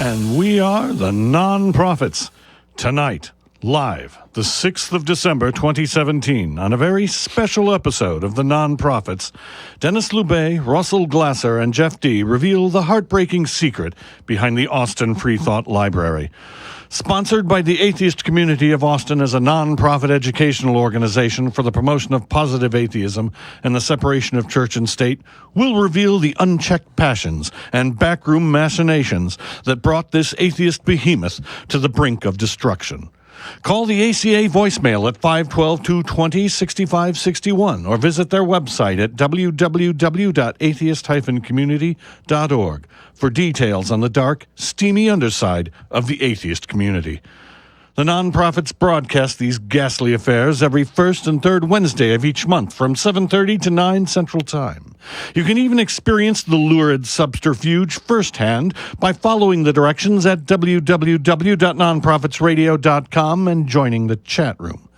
And we are the Non-Prophets. Tonight, live, the 6th of December, 2017, on a very special episode of the Non-Prophets, Denis Loubet, Russell Glasser, and Jeff D. reveal the heartbreaking secret behind the Austin Free Thought Library. Sponsored by the atheist community of Austin as a non-profit educational organization for the promotion of positive atheism and the separation of church and state, we'll reveal the unchecked passions and backroom machinations that brought this atheist behemoth to the brink of destruction. Call the ACA voicemail at 512-220-6561 or visit their website at www.atheist-community.org for details on the dark, steamy underside of the atheist community. The Non-Prophets broadcast these ghastly affairs every first and third Wednesday of each month from 7:30 to 9 Central Time. You can even experience the lurid subterfuge firsthand by following the directions at www.nonprofitsradio.com and joining the chat room.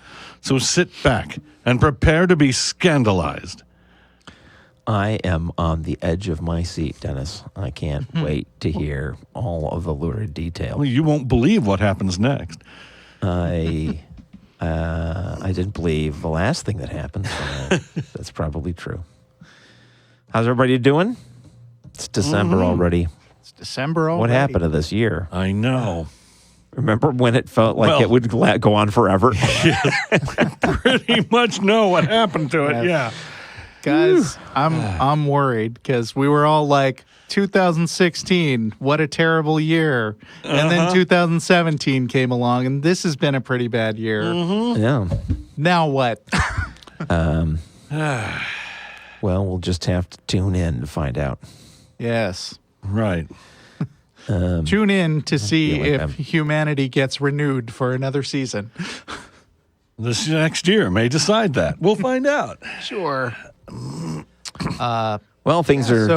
So sit back and prepare to be scandalized. I am on the edge of my seat, Dennis. I can't wait to hear all of the lurid details. Well, you won't believe what happens next. I didn't believe the last thing that happened. So that's probably true. How's everybody doing? It's December already. It's December already. What happened to this year? I know. Remember when it felt like it would go on forever? Pretty much know what happened to it, yeah. Guys, I'm worried because we were all like, 2016, what a terrible year. And then 2017 came along, and this has been a pretty bad year. Yeah. Now what? Well, we'll just have to tune in to find out. Yes. Right. Tune in to see like if humanity gets renewed for another season. This next year may decide that. We'll find out. Sure. Well, things are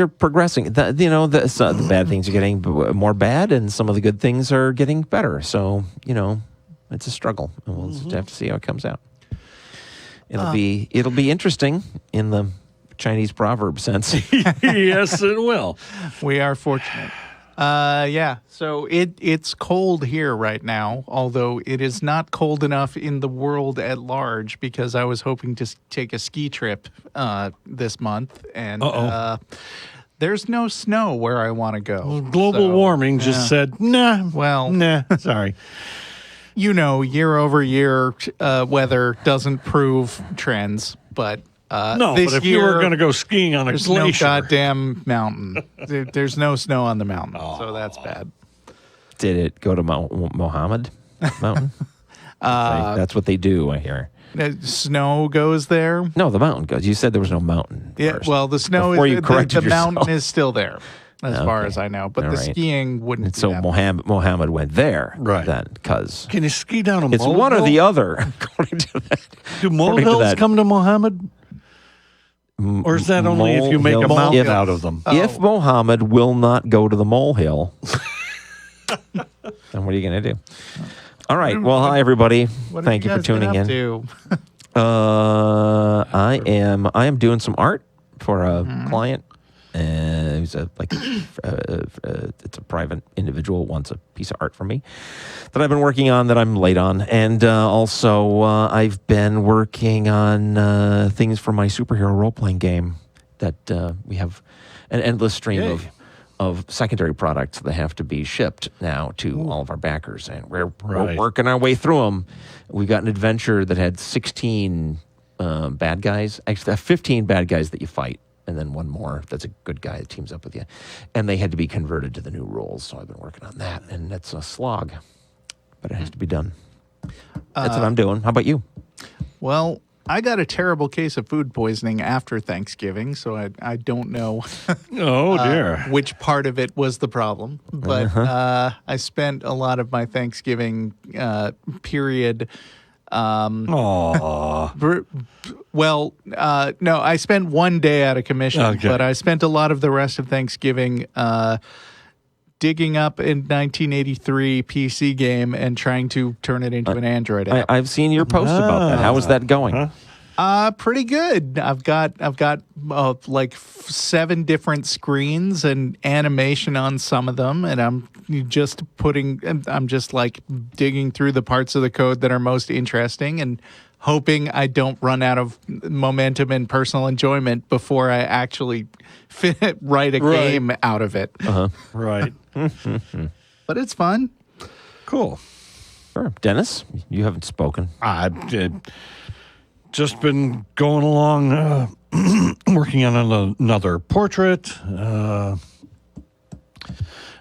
progressing. The bad things are getting more bad, and some of the good things are getting better. So it's a struggle, and we'll just have to see how it comes out. It'll be interesting in the Chinese proverb sense. Yes, it will. We are fortunate. Yeah. So it's cold here right now, although it is not cold enough in the world at large because I was hoping to take a ski trip this month, and there's no snow where I want to go. Well, global warming just said, nah. Well, nah, sorry. Year over year weather doesn't prove trends, but no, this but if year, you were going to go skiing on a there's glacier. no goddamn mountain. There's no snow on the mountain, so that's bad. Did it go to Mohammed Mountain? That's what they do, I hear. Snow goes there? No, the mountain goes. You said there was no mountain. Yeah, first. well, the snow Before is you corrected the mountain yourself. is still there, as far as I know. But the skiing wouldn't. And so Mohammed went there, right? Then because can you ski down a molehill? It's one or the other, according to that. Do molehills come to Mohammed? Or is that only if you make a mountain out of them? If Mohammed will not go to the molehill, then what are you going to do? All right. Well, hi, everybody. Thank you for tuning in. I am doing some art for a client. Who's it's a private individual wants a piece of art from me that I've been working on that I'm late on, and also I've been working on things for my superhero role-playing game that we have an endless stream of secondary products that have to be shipped now to all of our backers, and we're working our way through them. We've got an adventure that had 16 bad guys, actually 15 bad guys that you fight, and then one more that's a good guy that teams up with you. And they had to be converted to the new rules, so I've been working on that, and it's a slog, but it has to be done. That's what I'm doing. How about you? Well, I got a terrible case of food poisoning after Thanksgiving, so I don't know which part of it was the problem. But I spent a lot of my Thanksgiving period... Well, no, I spent one day out of commission, but I spent a lot of the rest of Thanksgiving digging up a 1983 PC game and trying to turn it into an Android app. I've seen your post about that. How is that going? Pretty good. I've got like 7 different screens and animation on some of them, and I'm just like digging through the parts of the code that are most interesting and hoping I don't run out of momentum and personal enjoyment before I actually write a game out of it. Right. But it's fun. Cool. Sure. Dennis, you haven't spoken. I've just been going along, working on another portrait.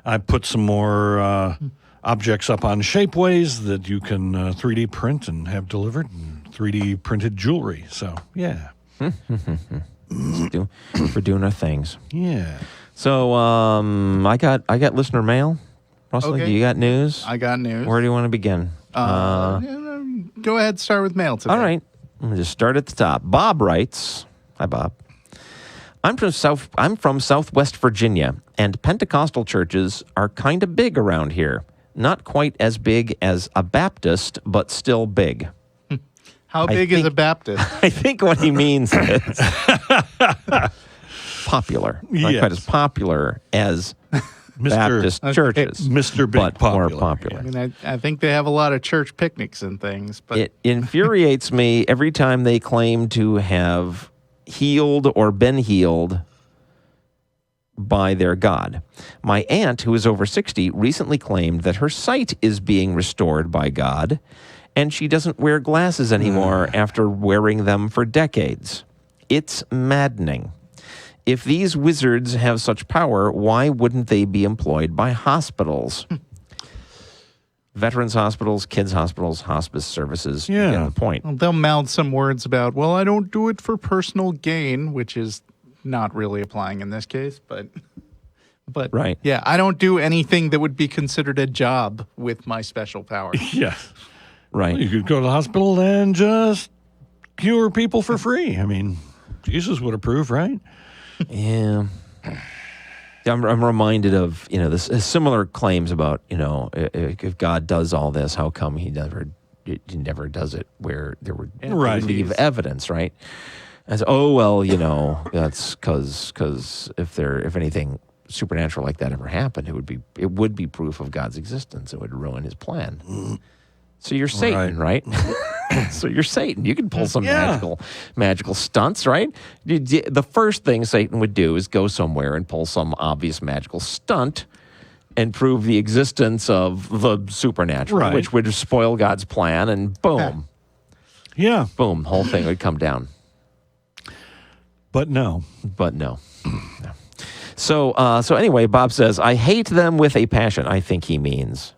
I put some more objects up on Shapeways that you can 3D print and have delivered, and 3D printed jewelry. So, yeah. We're doing our things. Yeah. So I got listener mail. Russell, Okay. you got news? I got news. Where do you want to begin? Go ahead, start with mail today. All right. I'm going to just start at the top. Bob writes, hi, Bob. I'm from Southwest Virginia, and Pentecostal churches are kind of big around here. Not quite as big as a Baptist, but still big. How big is a Baptist? I think what he means is popular. Not quite as popular as Baptist churches. Mr. Big but Popular. more popular. I mean, I think they have a lot of church picnics and things, but It infuriates me every time they claim to have healed or been healed by their God. My aunt, who is over 60, recently claimed that her sight is being restored by God, and she doesn't wear glasses anymore after wearing them for decades. It's maddening. If these wizards have such power, why wouldn't they be employed by hospitals? Veterans hospitals, kids hospitals, hospice services. You get the point. they'll mouth some words about, well, I don't do it for personal gain, which is not really applying in this case, but Right. yeah, I don't do anything that would be considered a job with my special power. Yeah. Right. You could go to the hospital and just cure people for free. I mean, Jesus would approve, right? Yeah. I'm reminded of, this similar claims about, if God does all this, how come he never does it where there would leave evidence, right? As that's because if anything supernatural like that ever happened, it would be proof of God's existence. It would ruin his plan. So you're Satan, right? So you're Satan. You can pull some magical stunts, right? The first thing Satan would do is go somewhere and pull some obvious magical stunt and prove the existence of the supernatural, which would spoil God's plan, and boom. Yeah. Boom, whole thing would come down. But no. No. So anyway, Bob says, I hate them with a passion. I think he means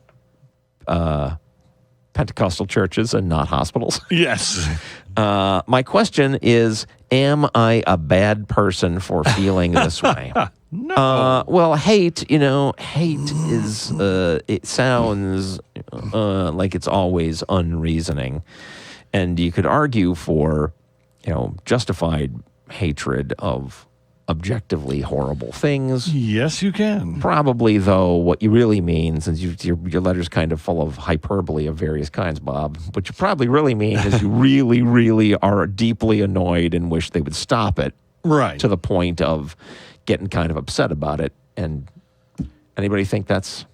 Pentecostal churches and not hospitals. Yes. My question is, am I a bad person for feeling this way? No. Well, hate is, it sounds like it's always unreasoning. And you could argue for, justified hatred of objectively horrible things. Yes, you can. Probably, though, what you really mean, since your letter's kind of full of hyperbole of various kinds, Bob, what you probably really mean is you really, really are deeply annoyed and wish they would stop it. Right. To the point of getting kind of upset about it. And anybody think that's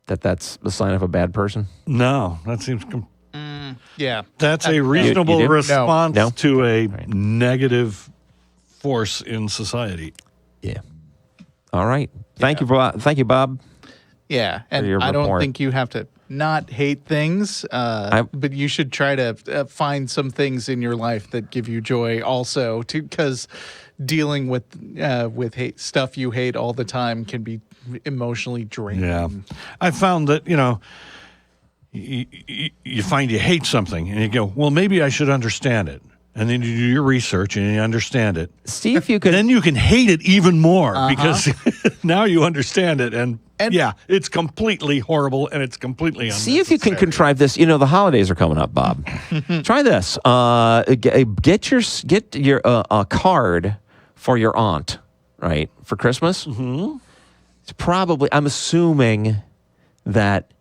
the sign of a bad person? No, that seems... Yeah. That's a reasonable response No. to a negative force in society. Yeah. All right. Thank you, Bob. Yeah, and your I don't report. think you have to not hate things, but you should try to find some things in your life that give you joy also, because dealing with hate, stuff you hate all the time can be emotionally draining. Yeah. I found that, you find you hate something and you go, well, maybe I should understand it. And then you do your research and you understand it. See if you could. Then you can hate it even more because now you understand it. And yeah, it's completely horrible and it's completely unnecessary. See if you can contrive this. The holidays are coming up, Bob. Try this. Get your a card for your aunt, right, for Christmas. Mm-hmm. It's probably, I'm assuming that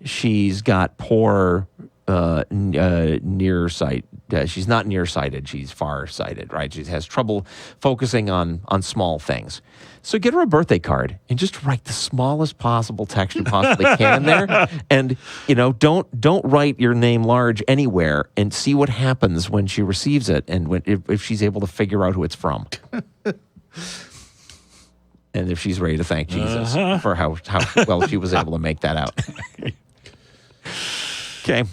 she's got poor nearsight she's not nearsighted. She's farsighted, right? She has trouble focusing on small things. So get her a birthday card and just write the smallest possible text you possibly can in there. And, don't write your name large anywhere, and see what happens when she receives it and if she's able to figure out who it's from. And if she's ready to thank Jesus for how well she was able to make that out. Okay.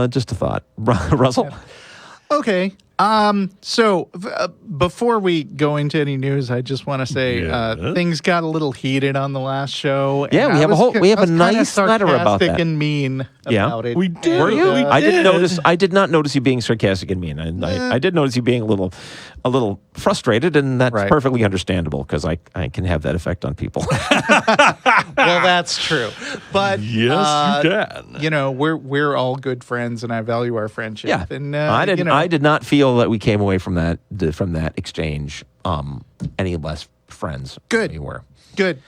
Just a thought. Russell? Okay. So before we go into any news, I just want to say things got a little heated on the last show. Yeah, we have a nice letter about that. And mean about it. We did. Were you? I did not notice you being sarcastic and mean. I did notice you being a little frustrated, and that's perfectly understandable because I can have that effect on people. Well, that's true. But yes, you can. We're all good friends, and I value our friendship. Yeah, and I did not feel that we came away from that exchange any less friends than we were. Good.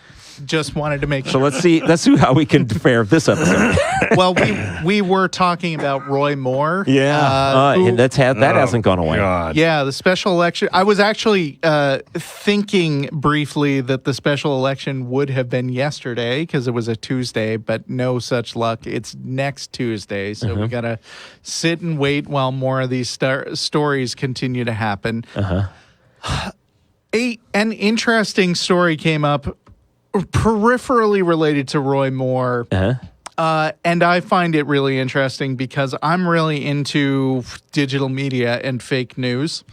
Just wanted to make sure. So let's see how we can fare this episode. Well, we were talking about Roy Moore. And that hasn't gone away. God. Yeah, the special election. I was actually thinking briefly that the special election would have been yesterday because it was a Tuesday, but no such luck. It's next Tuesday, so we got to sit and wait while more of these stories continue to happen. An interesting story came up peripherally related to Roy Moore. And I find it really interesting because I'm really into digital media and fake news.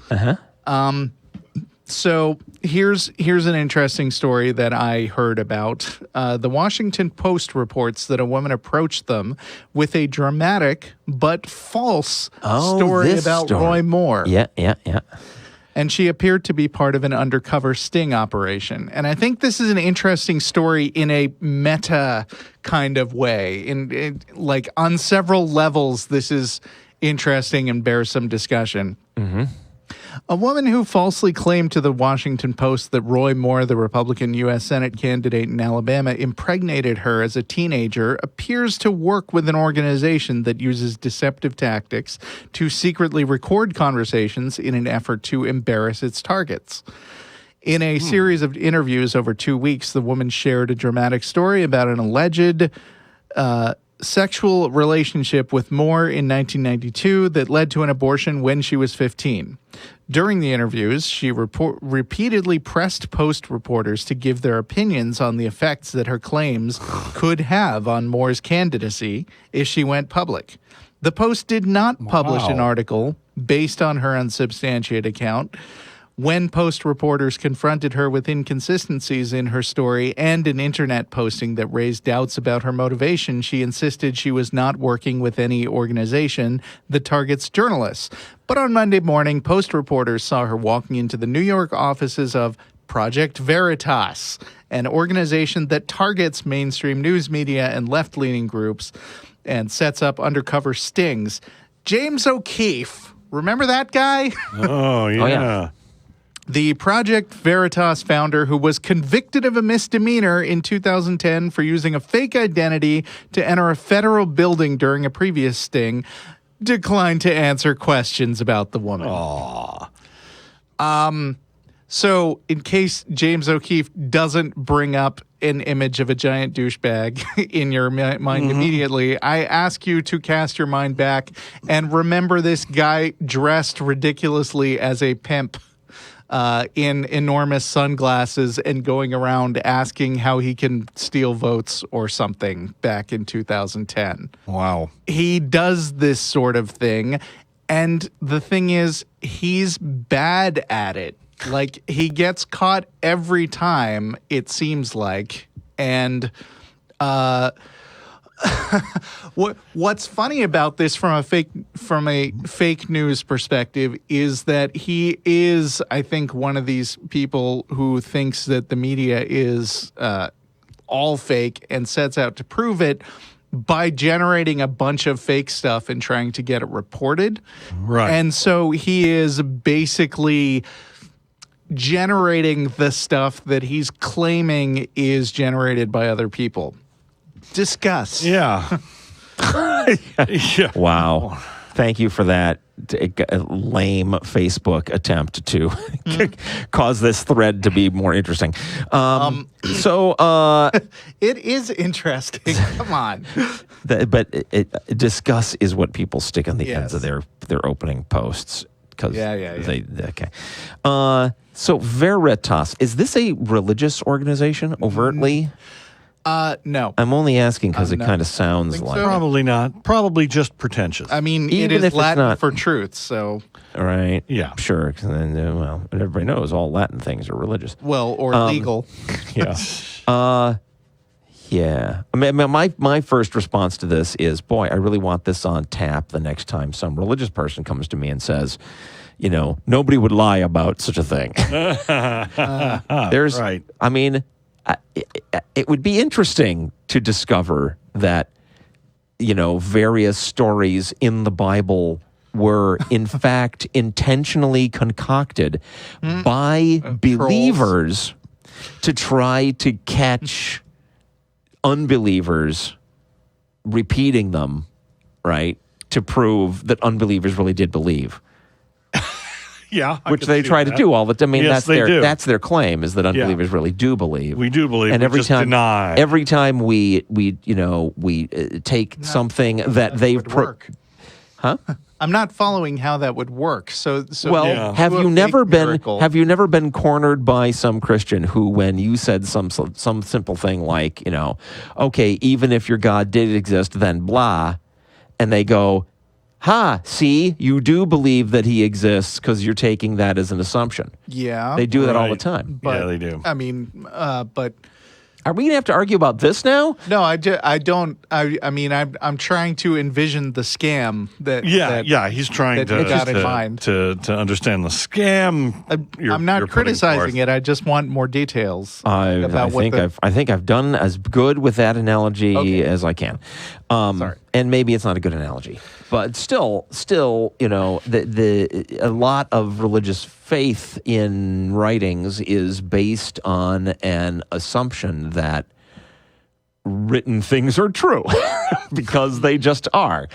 So here's an interesting story that I heard about. The Washington Post reports that a woman approached them with a dramatic but false story about Roy Moore. Yeah. And she appeared to be part of an undercover sting operation. And I think this is an interesting story in a meta kind of way. In like on several levels, this is interesting and bears some discussion. A woman who falsely claimed to the Washington Post that Roy Moore, the Republican U.S. Senate candidate in Alabama, impregnated her as a teenager appears to work with an organization that uses deceptive tactics to secretly record conversations in an effort to embarrass its targets. In a series of interviews over 2 weeks, the woman shared a dramatic story about an alleged sexual relationship with Moore in 1992 that led to an abortion when she was 15. During the interviews, she repeatedly pressed Post reporters to give their opinions on the effects that her claims could have on Moore's candidacy if she went public. The Post did not publish an article based on her unsubstantiated account. When Post reporters confronted her with inconsistencies in her story and an internet posting that raised doubts about her motivation, she insisted she was not working with any organization that targets journalists. But on Monday morning, Post reporters saw her walking into the New York offices of Project Veritas, an organization that targets mainstream news media and left-leaning groups and sets up undercover stings. James O'Keefe, remember that guy? Oh, yeah. The Project Veritas founder, who was convicted of a misdemeanor in 2010 for using a fake identity to enter a federal building during a previous sting, declined to answer questions about the woman. So in case James O'Keefe doesn't bring up an image of a giant douchebag in your mind immediately, I ask you to cast your mind back and remember this guy dressed ridiculously as a pimp. In enormous sunglasses and going around asking how he can steal votes or something back in 2010. Wow. He does this sort of thing, and the thing is, he's bad at it. Like, he gets caught every time, it seems like, and what's funny about this from a fake news perspective is that he is, I think, one of these people who thinks that the media is all fake and sets out to prove it by generating a bunch of fake stuff and trying to get it reported. Right. And so he is basically generating the stuff that he's claiming is generated by other people. Discuss. Yeah. Yeah. Wow. Thank you for that lame Facebook attempt to cause this thread to be more interesting. It is interesting. Come on. But discuss is what people stick on the ends of Yes. their opening posts. Yeah. Okay. So Veritas, is this a religious organization overtly? No. I'm only asking because it no. kind of sounds Think like so? Probably not. Probably just pretentious. I mean, Even it if is it's Latin not- for truth, so right. Yeah. Sure. 'Cause then, well, everybody knows all Latin things are religious. or legal. Yeah. Yeah. I mean, my first response to this is, boy, I really want this on tap the next time some religious person comes to me and says, nobody would lie about such a thing. There's, right. I mean, it would be interesting to discover that, various stories in the Bible were in fact intentionally concocted by believers to try to catch unbelievers repeating them, right? To prove that unbelievers really did believe. Yeah. I Which can they see try to that. do all the time. I mean, Yes, they do. that's their claim, is that unbelievers really do believe. We do believe. And we every just time, deny. every time we take something that they've would work. Huh? I'm not following how that would work. So Well, Yeah. have do a you never fake been miracle. have you never been cornered by some Christian who, when you said some simple thing like, okay, even if your God did exist, then blah, and they go, ha, see, you do believe that he exists because you're taking that as an assumption. Yeah. They do that all the Right. time. But, Yeah, they do. I mean, but Are we gonna have to argue about this now? no, I don't. I mean, I'm trying to envision the scam that. Yeah, that he's trying that you got in mind. to understand the scam. I'm not criticizing it. I just want more details I think I've done as good with that analogy Okay. as I can. Sorry. And maybe it's not a good analogy, but still, a lot of religious faith in writings is based on an assumption that written things are true because they just are,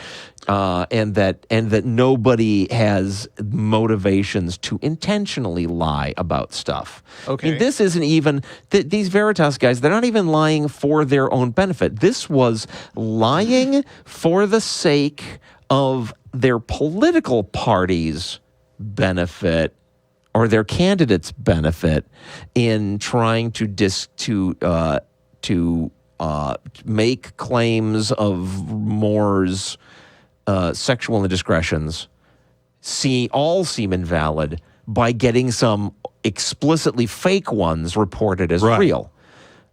and that nobody has motivations to intentionally lie about stuff. Okay. I mean, this isn't even these Veritas guys. They're not even lying for their own benefit. This was lying for the sake of their political party's benefit or their candidate's benefit in trying to make claims of Moore's sexual indiscretions seem invalid by getting some explicitly fake ones reported as Right. real.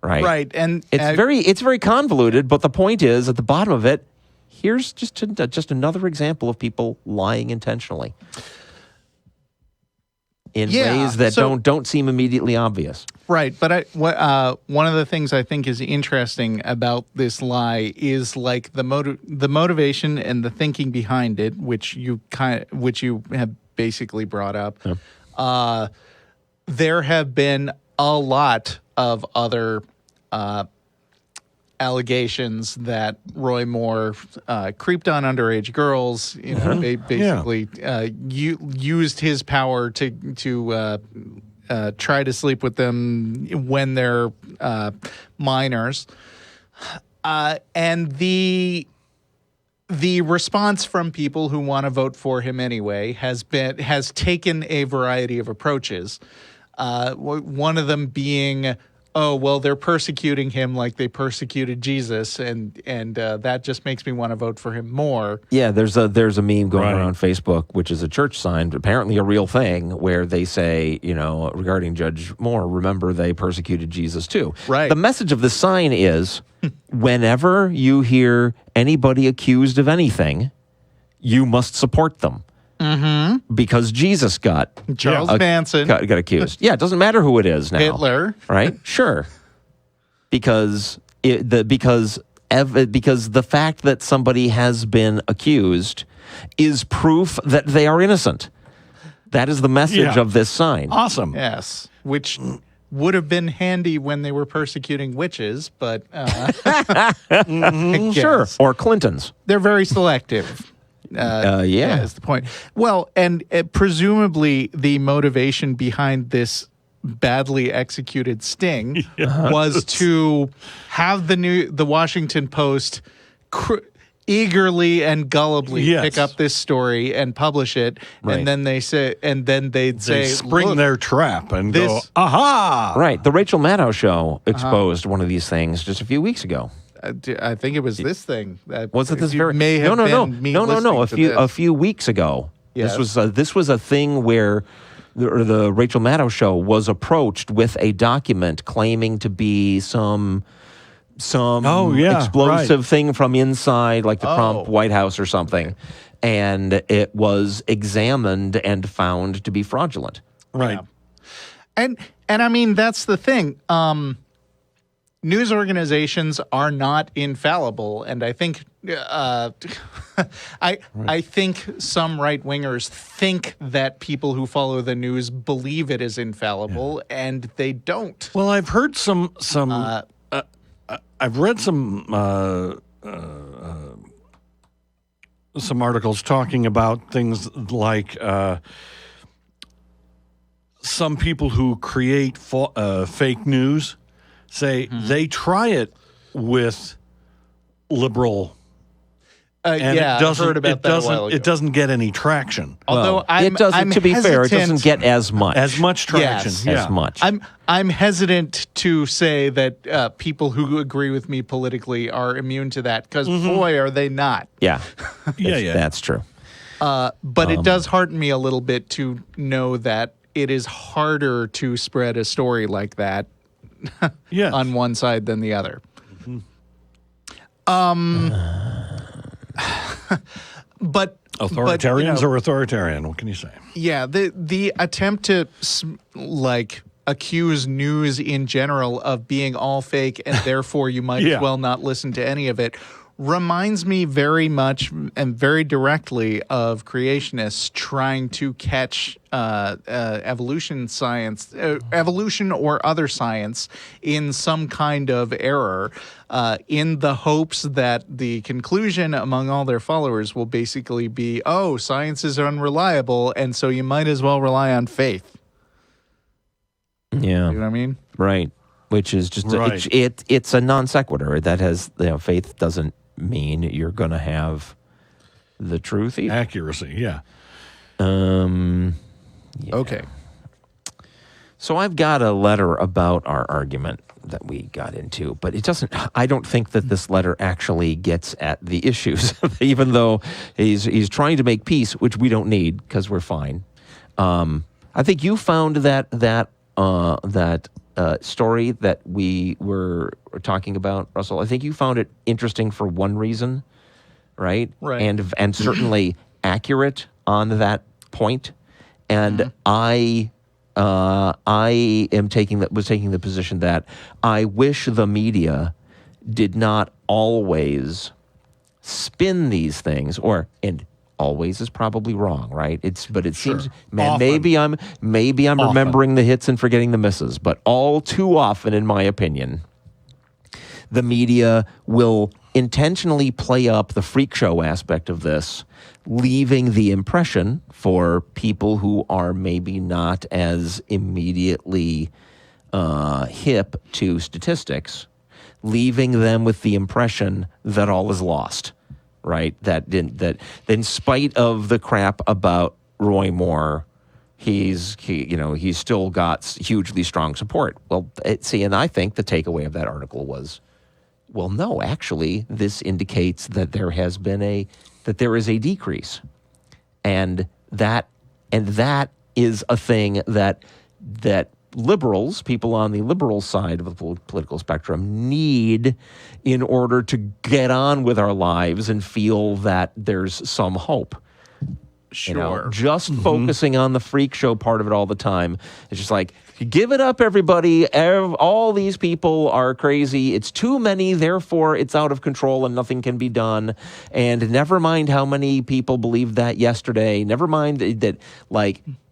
Right. Right, and It's very convoluted, but the point is, at the bottom of it, here's just another example of people lying intentionally in ways that don't seem immediately obvious. Right, but one of the things I think is interesting about this lie is like the motivation and the thinking behind it, which you have basically brought up. Yeah. There have been a lot of other allegations that Roy Moore creeped on underage girls, basically used his power to try to sleep with them when they're minors. And the response from people who want to vote for him anyway has taken a variety of approaches. One of them being, oh, well, they're persecuting him like they persecuted Jesus, and that just makes me want to vote for him more. Yeah, there's a meme going Right. around Facebook, which is a church sign, apparently a real thing, where they say, regarding Judge Moore, remember they persecuted Jesus too. Right. The message of the sign is, whenever you hear anybody accused of anything, you must support them. Mm-hmm. Because Jesus got Charles Manson. got accused. Yeah, it doesn't matter who it is now. Hitler. Right? Sure. Because the fact that somebody has been accused is proof that they are innocent. That is the message Yeah. of this sign. Awesome. Yes, which would have been handy when they were persecuting witches, but I Sure. guess. Or Clintons. They're very selective. Yeah. Is the point. Well, and presumably the motivation behind this badly executed sting was to have the Washington Post eagerly and gullibly pick up this story and publish it, and then they'd say, spring their trap and go, aha! Right. The Rachel Maddow show exposed one of these things just a few weeks ago. I think it was this thing. Was it this very? May have no. A A few weeks ago. Yes. This was a thing where the Rachel Maddow show was approached with a document claiming to be some explosive thing from inside, like the Trump White House or something, and it was examined and found to be fraudulent. Right. Yeah. And I mean, that's the thing. News organizations are not infallible, and I think I think some right wingers think that people who follow the news believe it is infallible, and they don't. Well, I've heard some. I've read some articles talking about things like some people who create fake news say they try it with liberal. And I've heard about that a while ago. It doesn't get any traction. Although to be fair, it doesn't get as much. As much traction. Yes. Yeah. As much. I'm hestant to say that people who agree with me politically are immune to that, because boy, are they not. Yeah. Yeah. That's true. But it does hearten me a little bit to know that it is harder to spread a story like that on one side than the other. But authoritarians are authoritarian. What can you say? Yeah, the attempt to accuse news in general of being all fake and therefore you might as well not listen to any of it reminds me very much and very directly of creationists trying to catch evolution or other science in some kind of error, in the hopes that the conclusion among all their followers will basically be, oh, science is unreliable, and so you might as well rely on faith. Yeah. You know what I mean? Right. Which is just it's a non sequitur that has faith doesn't mean you're going to have the truth either. Accuracy, yeah. Okay. So I've got a letter about our argument that we got into, but it doesn't. I don't think that this letter actually gets at the issues, even though he's trying to make peace, which we don't need because we're fine. I think you found that story that we were talking about, Russell. I think you found it interesting for one reason, right? Right. And certainly accurate on that point. And I was taking the position that I wish the media did not always spin these things, and always is probably wrong, right? But it seems, man, maybe I'm remembering the hits and forgetting the misses, but all too often, in my opinion, the media will intentionally play up the freak show aspect of this, leaving the impression for people who are maybe not as immediately hip to statistics, leaving them with the impression that all is lost. Right, that in spite of the crap about Roy Moore, he's still got hugely strong support. Well, and I think the takeaway of that article was, well, no, actually, this indicates that there is a decrease, and that is a thing that liberals, people on the liberal side of the political spectrum, need in order to get on with our lives and feel that there's some hope. Sure. Just focusing on the freak show part of it all the time. It's just like, give it up, everybody. All these people are crazy. It's too many, therefore it's out of control and nothing can be done. And never mind how many people believed that yesterday. Never mind that,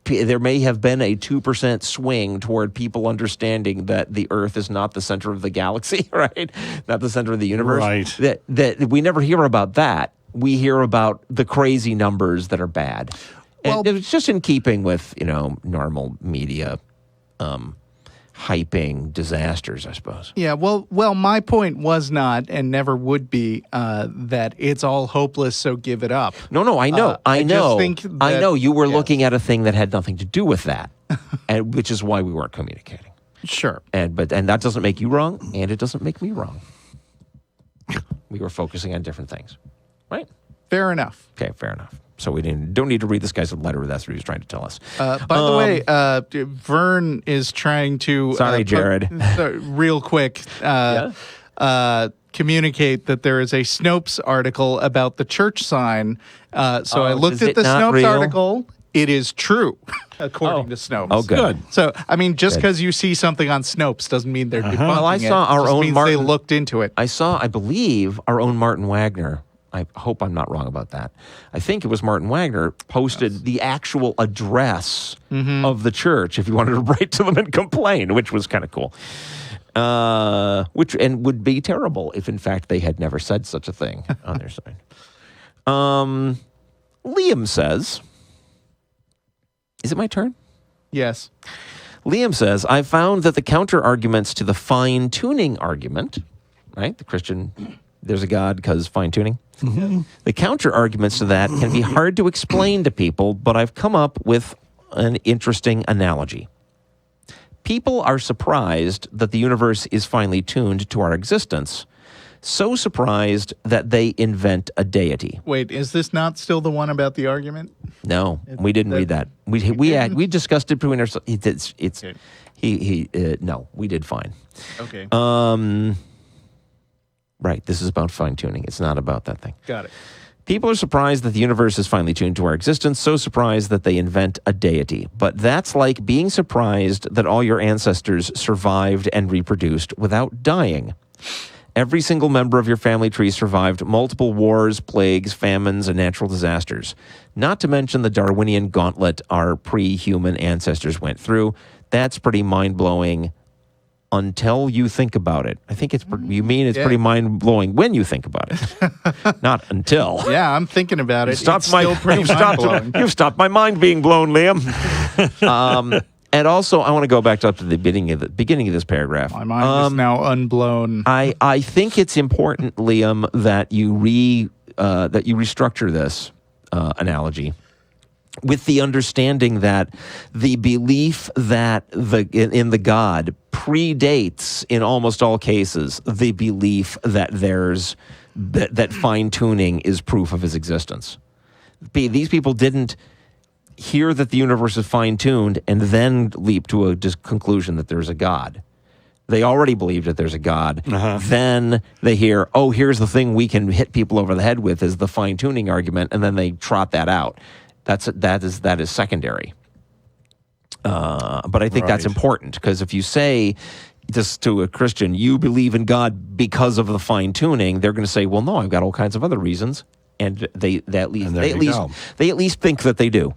there may have been a 2% swing toward people understanding that the Earth is not the center of the galaxy, right? Not the center of the universe. Right. That we never hear about that. We hear about the crazy numbers that are bad. And it's just in keeping with, normal media hyping disasters, I suppose. Yeah, well, my point was not and never would be that it's all hopeless, so give it up. No, I know. I just think that, I know you were looking at a thing that had nothing to do with that, and which is why we weren't communicating. Sure. And that doesn't make you wrong, and it doesn't make me wrong. We were focusing on different things, right? Fair enough. Okay, fair enough. So we don't need to read this guy's letter. That's what he was trying to tell us. By the way, Vern is trying to sorry, Jared. Real quick, communicate that there is a Snopes article about the church sign. So I looked at the Snopes article. It is true, according to Snopes. Oh, good. So, I mean, just because you see something on Snopes doesn't mean they're debunking Well, I saw it. our Just own means Martin. they looked into it. I believe, our own Martin Wagner. I hope I'm not wrong about that. I think it was Martin Wagner posted the actual address of the church if you wanted to write to them and complain, which was kind of cool. Which would be terrible if, in fact, they had never said such a thing on their side. Liam says, is it my turn? Yes. Liam says, I found that the counter arguments to the fine-tuning argument, right, the Christian, there's a God because fine-tuning, the counter arguments to that can be hard to explain to people, but I've come up with an interesting analogy. People are surprised that the universe is finely tuned to our existence, so surprised that they invent a deity. Wait, is this not still the one about the argument? No, we didn't read that. We discussed it between ourselves. No, we did fine. Okay. Right, this is about fine-tuning. It's not about that thing. Got it. People are surprised that the universe is finely tuned to our existence, so surprised that they invent a deity. But that's like being surprised that all your ancestors survived and reproduced without dying. Every single member of your family tree survived multiple wars, plagues, famines, and natural disasters. Not to mention the Darwinian gauntlet our pre-human ancestors went through. That's pretty mind-blowing until you think about it. I think it's pretty mind-blowing when you think about it. Not until. Yeah, I'm thinking about it. It's You've mind-blowing. stopped my mind being blown, Liam. And also, I want to go back up to the beginning of this paragraph. My mind is now unblown. I think it's important, Liam, that you restructure this analogy with the understanding that the belief that in the God predates, in almost all cases, the belief that that fine-tuning is proof of his existence. These people didn't hear that the universe is fine-tuned and then leap to a conclusion that there's a God. They already believed that there's a God. Then they hear, oh, here's the thing we can hit people over the head with is the fine-tuning argument, and then they trot that out. That is secondary. But I think that's important, because if you say just to a Christian, you believe in God because of the fine-tuning, they're going to say, well, no, I've got all kinds of other reasons. And they at least think that they do.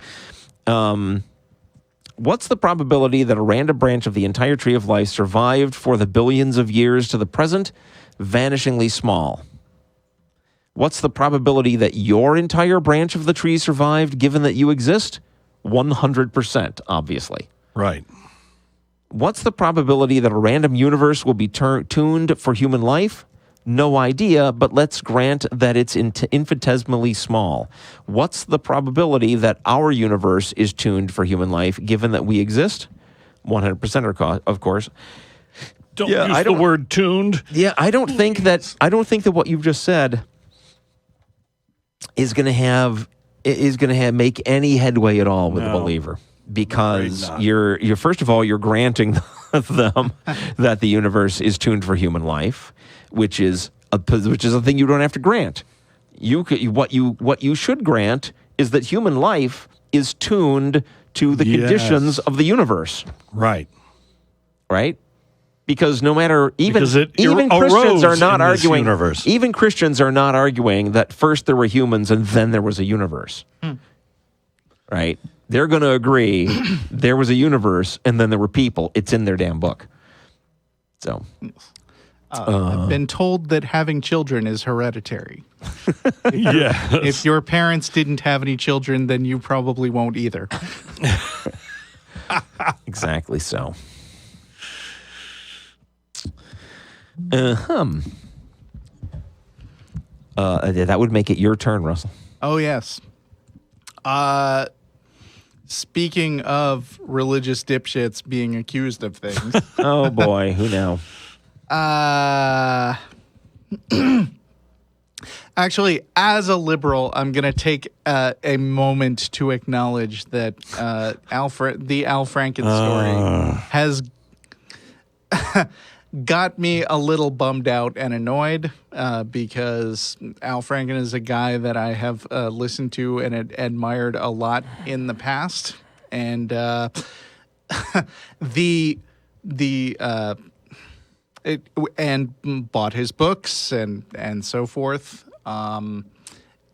What's the probability that a random branch of the entire tree of life survived for the billions of years to the present? Vanishingly small. What's the probability that your entire branch of the tree survived, given that you exist? 100%, obviously. Right. What's the probability that a random universe will be tuned for human life? No idea, but let's grant that it's infinitesimally small. What's the probability that our universe is tuned for human life, given that we exist? 100%, of course. Don't use the word tuned. Yeah, I don't think that what you've just said is going to make any headway at all with the believer, because you're first of all, you're granting them that the universe is tuned for human life, which is a thing you don't have to grant. What you should grant is that human life is tuned to the conditions of the universe. Right. Right? Because no matter even Christians are not arguing. Universe. Even Christians are not arguing that first there were humans and then there was a universe. Right? they're going to agree there was a universe and then there were people. It's in their damn book. So I've been told that having children is hereditary. Yeah. If your parents didn't have any children, then you probably won't either. exactly so. That would make it your turn, Russell. Oh, yes. Speaking of religious dipshits being accused of things. Oh, boy. Who now? Actually, as a liberal, I'm going to take a moment to acknowledge that the Al Franken story has got me a little bummed out and annoyed because Al Franken is a guy that I have listened to and admired a lot in the past, and and bought his books and so forth.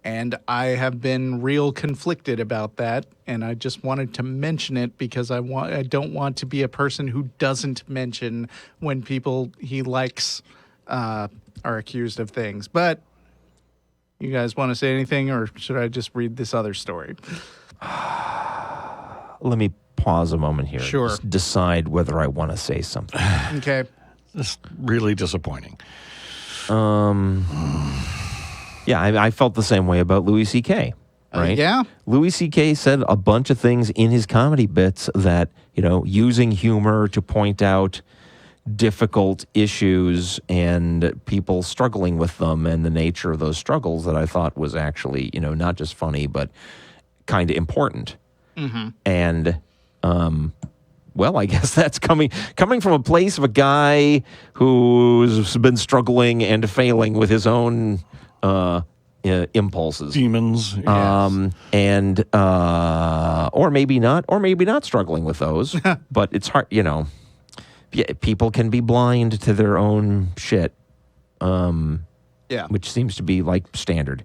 And I have been real conflicted about that, and I just wanted to mention it because I don't want to be a person who doesn't mention when people he likes are accused of things. But you guys want to say anything, or should I just read this other story? Let me pause a moment here. Sure. Just decide whether I want to say something. Okay. It's really disappointing. Yeah, I felt the same way about Louis C.K., right? Yeah. Louis C.K. said a bunch of things in his comedy bits that, using humor to point out difficult issues and people struggling with them and the nature of those struggles that I thought was actually, not just funny, but kind of important. Mm-hmm. And, well, I guess that's coming from a place of a guy who's been struggling and failing with his own impulses, Demons. and or maybe not struggling with those, but it's hard, people can be blind to their own shit, which seems to be like standard.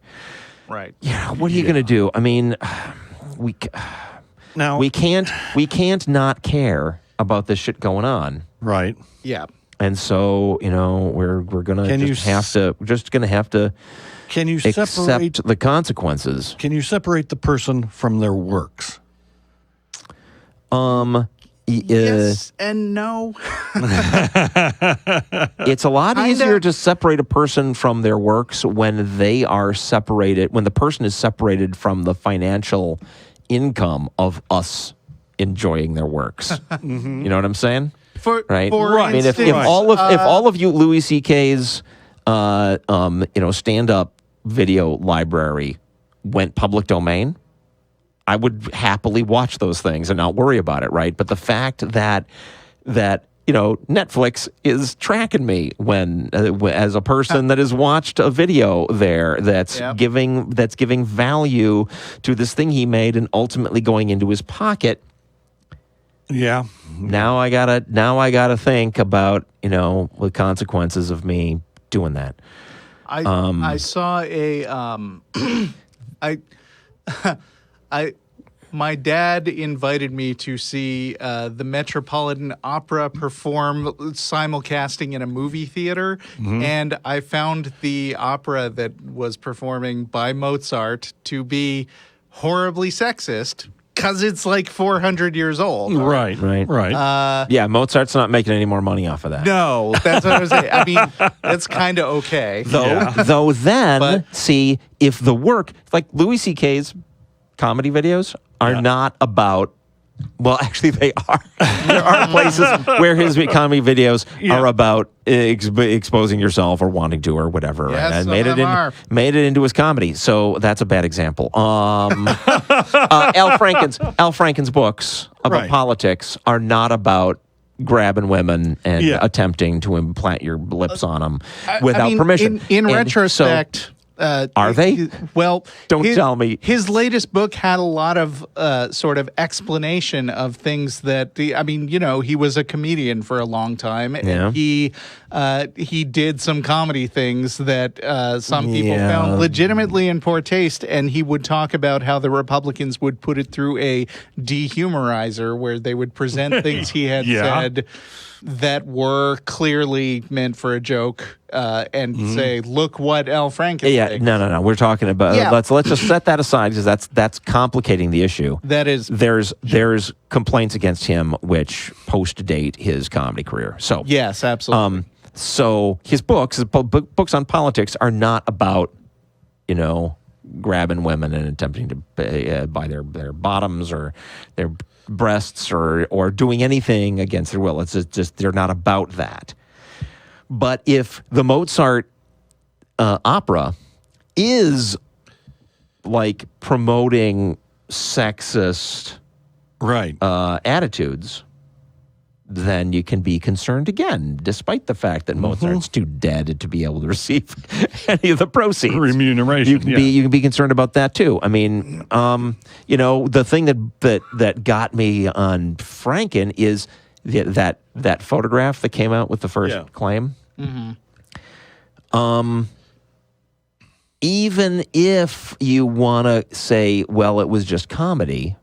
Right. Yeah, what are you going to do? I mean, we can't not care about this shit going on. Right. Yeah. And so, we're gonna have to Can you accept separate the consequences. Can you separate the person from their works? Yes and no. It's a lot easier to separate a person from their works when they are separated, when the person is separated from the financial income of us enjoying their works. You know what I'm saying? Right. I mean, if all of you Louis C.K.'s stand-up video library went public domain, I would happily watch those things and not worry about it, right? But the fact that Netflix is tracking me when as a person that has watched a video there that's giving value to this thing he made and ultimately going into his pocket. Yeah. Now I gotta think about the consequences of me doing that. I saw my dad invited me to see the Metropolitan Opera perform simulcasting in a movie theater, and I found the opera that was performing by Mozart to be horribly sexist. Because it's like 400 years old. Right. Yeah, Mozart's not making any more money off of that. No, that's what I was saying. I mean, that's kind of okay. Though then, see, if the work, like Louis C.K.'s comedy videos are not about, well, actually they are. There are places where his comedy videos are about exposing yourself or wanting to or whatever. Yes, and made it into his comedy. So that's a bad example. Al Franken's books about politics are not about grabbing women and attempting to implant your lips on them without permission. In retrospect, Are they? Well, Don't tell me. His latest book had a lot of sort of explanation of things that he was a comedian for a long time, and he did some comedy things that some people found legitimately in poor taste, and he would talk about how the Republicans would put it through a dehumorizer where they would present things he had said that were clearly meant for a joke, and say, "Look what L. Franken." Yeah, no. We're talking about. Let's just set that aside because that's complicating the issue. That is, there's complaints against him which post-date his comedy career. So yes, absolutely. So his books on politics are not about, grabbing women and attempting to buy their bottoms or their breasts or doing anything against their will. It's just they're not about that. But if the Mozart opera is like promoting sexist attitudes, then you can be concerned again, despite the fact that Mozart's too dead to be able to receive any of the proceeds. Remuneration. You can be concerned about that too. I mean, the thing that got me on Franken is that photograph that came out with the first claim. Mm-hmm. Even if you want to say, well, it was just comedy,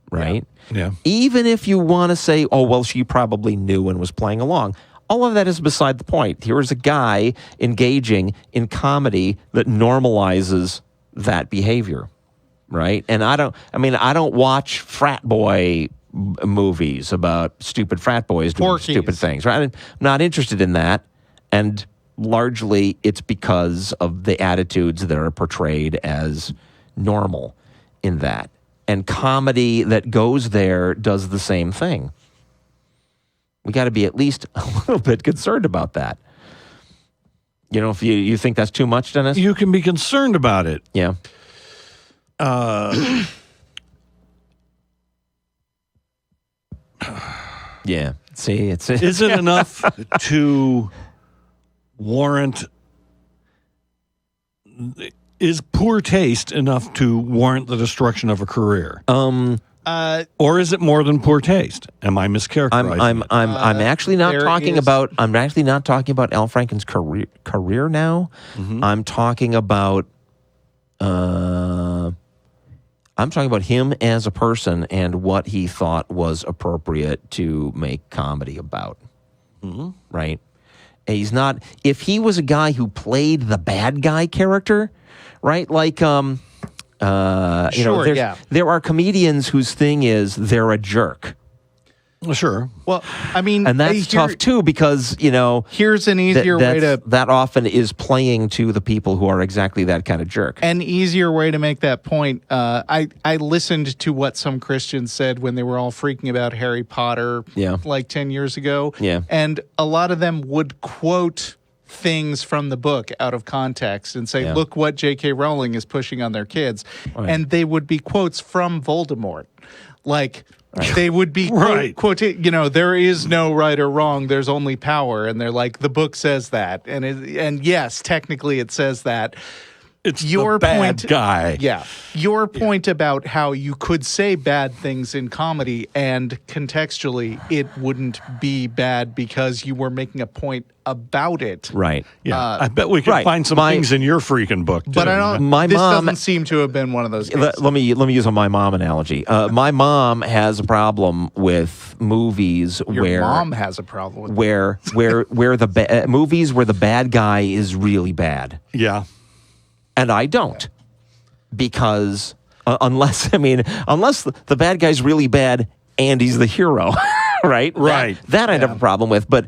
right? Yeah. Even if you want to say, oh, well, she probably knew and was playing along. All of that is beside the point. Here is a guy engaging in comedy that normalizes that behavior, right? And I don't watch frat boy movies about stupid frat boys doing stupid things, right? I'm not interested in that. And largely it's because of the attitudes that are portrayed as normal in that. And comedy that goes there does the same thing. We got to be at least a little bit concerned about that. If you think that's too much, Dennis? You can be concerned about it. Yeah. Yeah. See, it's Is it enough to warrant? Is poor taste enough to warrant the destruction of a career? Or is it more than poor taste? Am I mischaracterizing? I'm actually not talking about. I'm actually not talking about Al Franken's career now. Mm-hmm. I'm talking about. I'm talking about him as a person and what he thought was appropriate to make comedy about. Mm-hmm. Right? He's not. If he was a guy who played the bad guy character. Right, like there are comedians whose thing is they're a jerk. Sure. Well, I mean, and that's tough too because here's an easier way to that often is playing to the people who are exactly that kind of jerk. An easier way to make that point. I listened to what some Christians said when they were all freaking about Harry Potter, like 10 years ago. Yeah, and a lot of them would quote things from the book out of context and say, look what J.K. Rowling is pushing on their kids. Right. And they would be quotes from Voldemort. Like, they would be quoting, there is no right or wrong, there's only power. And they're like, the book says that. And yes, technically it says that. It's your bad guy. Yeah. Your point about how you could say bad things in comedy and contextually it wouldn't be bad because you were making a point about it. Right. Yeah. I bet we could find some things in your freaking book, too. But I don't. This doesn't seem to have been one of those cases. Let me use a my mom analogy. My mom has a problem with movies Your mom has a problem with where the movies where the bad guy is really bad. Yeah. And I don't, because unless the bad guy's really bad and he's the hero, right? Right. That I'd have a problem with. But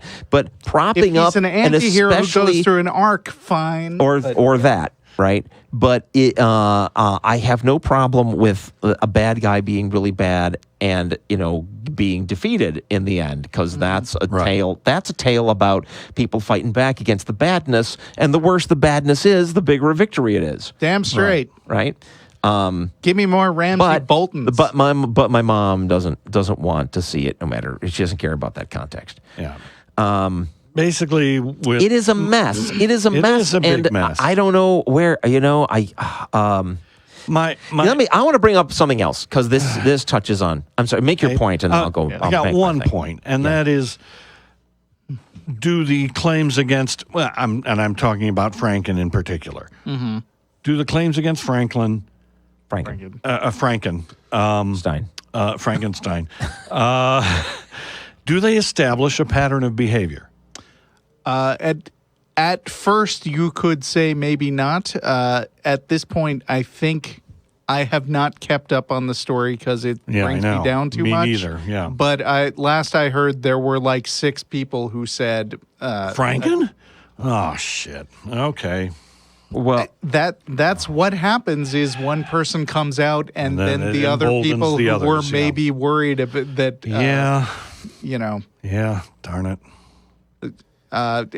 propping up an anti-hero who goes through an arc, fine. Or that, right? But I have no problem with a bad guy being really bad and being defeated in the end, because that's a tale. That's a tale about people fighting back against the badness, and the worse the badness is, the bigger a victory it is. Damn straight, right? Give me more Ramsay Boltons. But my mom doesn't want to see it. No matter, she doesn't care about that context. Yeah. basically with It is a mess. It is a It mess. is a big and mess. I don't know where, my I want to bring up something else because this touches on. I'm sorry. Make your point, and I'll go. I got one point, and that is: do the claims against? Well, I'm talking about Franken in particular. Mm-hmm. Do the claims against Franken, Frankenstein, do they establish a pattern of behavior? At first, you could say maybe not. At this point, I think I have not kept up on the story because it brings me down too much. Me neither, yeah. But last I heard, there were like 6 people who said... Franken? Oh, shit. Okay. Well, that's what happens is one person comes out and then it the other emboldens people the who others, were maybe worried that... Yeah, darn it.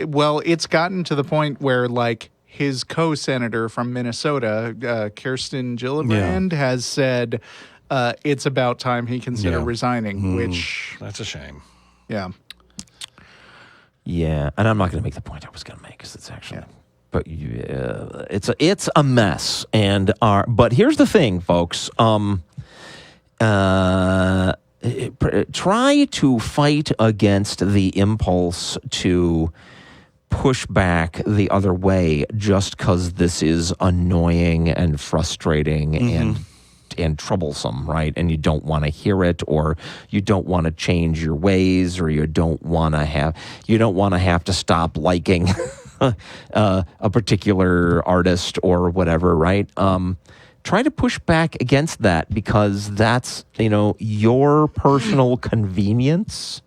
Well, it's gotten to the point where, like, his co-senator from Minnesota, Kirsten Gillibrand, has said it's about time he consider resigning, which... That's a shame. Yeah. yeah, and I'm not going to make the point I was going to make because it's actually... But it's a mess, but here's the thing, folks. Try to fight against the impulse to push back the other way just because this is annoying and frustrating and troublesome, right? And you don't want to hear it, or you don't want to change your ways, or you don't want to have to stop liking a particular artist or whatever, right? Try to push back against that because that's, your personal convenience,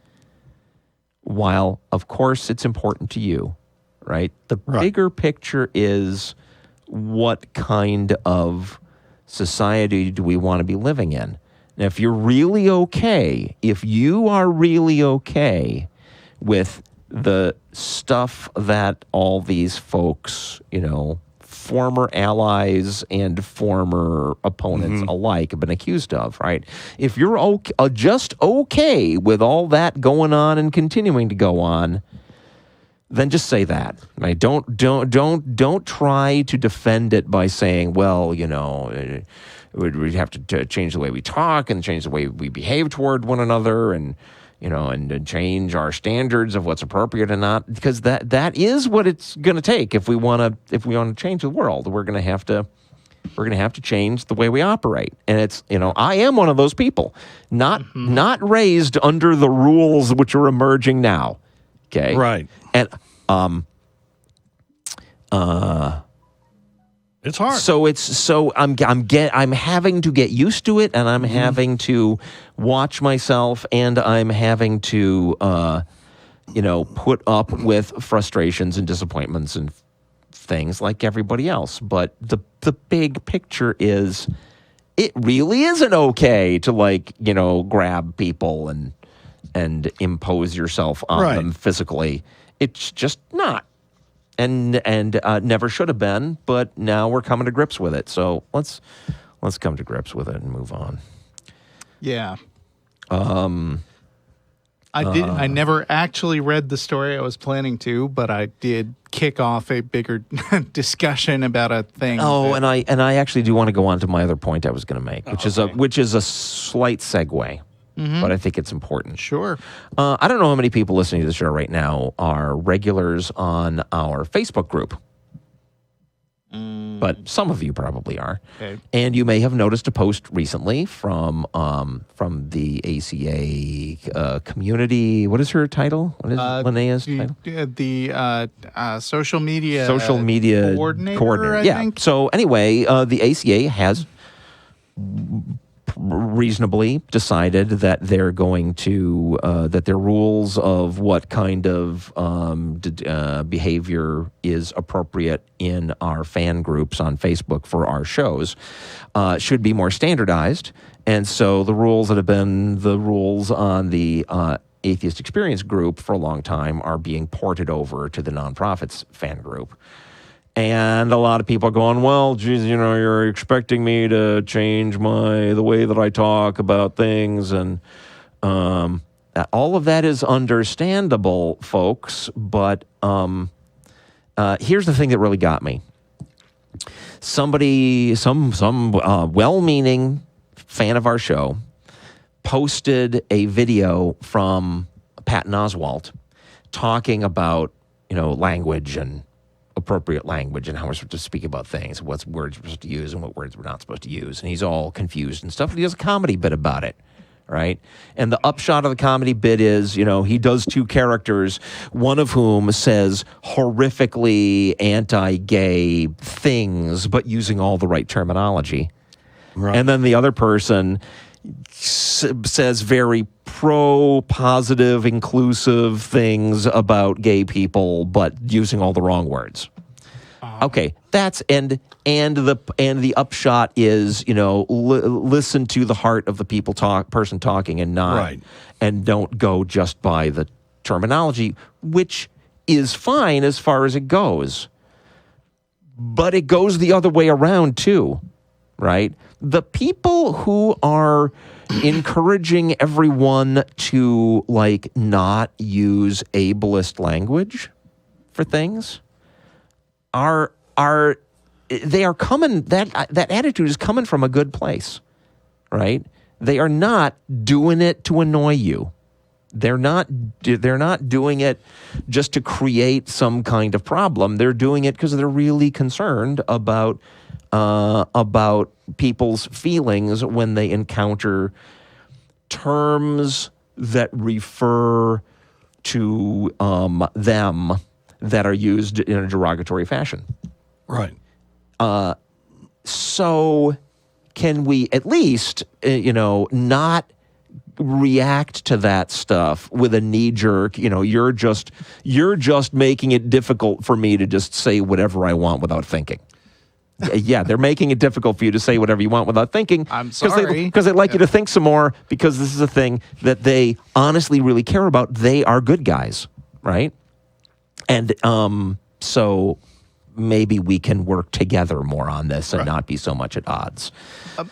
while, of course, it's important to you, right? The bigger picture is what kind of society do we want to be living in? Now, if you are really okay with the stuff that all these folks, former allies and former opponents alike have been accused of, right? If you're just okay with all that going on and continuing to go on, then just say that. Right? Don't try to defend it by saying, well, we'd have to change the way we talk and change the way we behave toward one another, and and change our standards of what's appropriate and not, because that is what it's going to take if we want to change the world. We're going to have to change the way we operate, and it's I am one of those people, not raised under the rules which are emerging now. Okay, right, and it's hard. I'm having to get used to it, and I'm having to watch myself, and I'm having to put up with frustrations and disappointments and things like everybody else. But the big picture is, it really isn't okay to grab people and impose yourself on them physically. It's just not. And never should have been, but now we're coming to grips with it. So let's come to grips with it and move on. Yeah. I never actually read the story I was planning to, but I did kick off a bigger discussion about a thing. Oh, and I actually do want to go on to my other point I was going to make, which is a slight segue. But I think it's important. Sure. I don't know how many people listening to the show right now are regulars on our Facebook group, but some of you probably are. Okay. And you may have noticed a post recently from the ACA community. What is her title? What is Linnea's title? The social media coordinator. I think. So anyway, the ACA has reasonably decided that they're going to that their rules of what kind of behavior is appropriate in our fan groups on Facebook for our shows should be more standardized. And so the rules that have been the rules on the Atheist Experience group for a long time are being ported over to the Nonprofits fan group. And a lot of people are going, well, geez, you're expecting me to change the way that I talk about things. And all of that is understandable, folks, but here's the thing that really got me. Somebody, some well-meaning fan of our show posted a video from Patton Oswalt talking about, language and appropriate language and how we're supposed to speak about things, what words we're supposed to use and what words we're not supposed to use. And he's all confused and stuff. And he does a comedy bit about it, right? And the upshot of the comedy bit is, he does two characters, one of whom says horrifically anti-gay things, but using all the right terminology. Right. And then the other person says very pro-positive, inclusive things about gay people, but using all the wrong words. Okay, that's and the upshot is listen to the heart of the person talking and not right. and don't go just by the terminology, which is fine as far as it goes, but it goes the other way around too, right? The people who are encouraging everyone to not use ableist language for things they are coming, that attitude is coming from a good place, right? They are not doing it to annoy you. They're not doing it just to create some kind of problem. They're doing it because they're really concerned about people's feelings when they encounter terms that refer to them that are used in a derogatory fashion. Right. So can we at least, not react to that stuff with a knee jerk, you're just making it difficult for me to just say whatever I want without thinking. Yeah, they're making it difficult for you to say whatever you want without thinking. I'm sorry. Because they'd like you to think some more, because this is a thing that they honestly really care about. They are good guys, right? And so maybe we can work together more on this and not be so much at odds.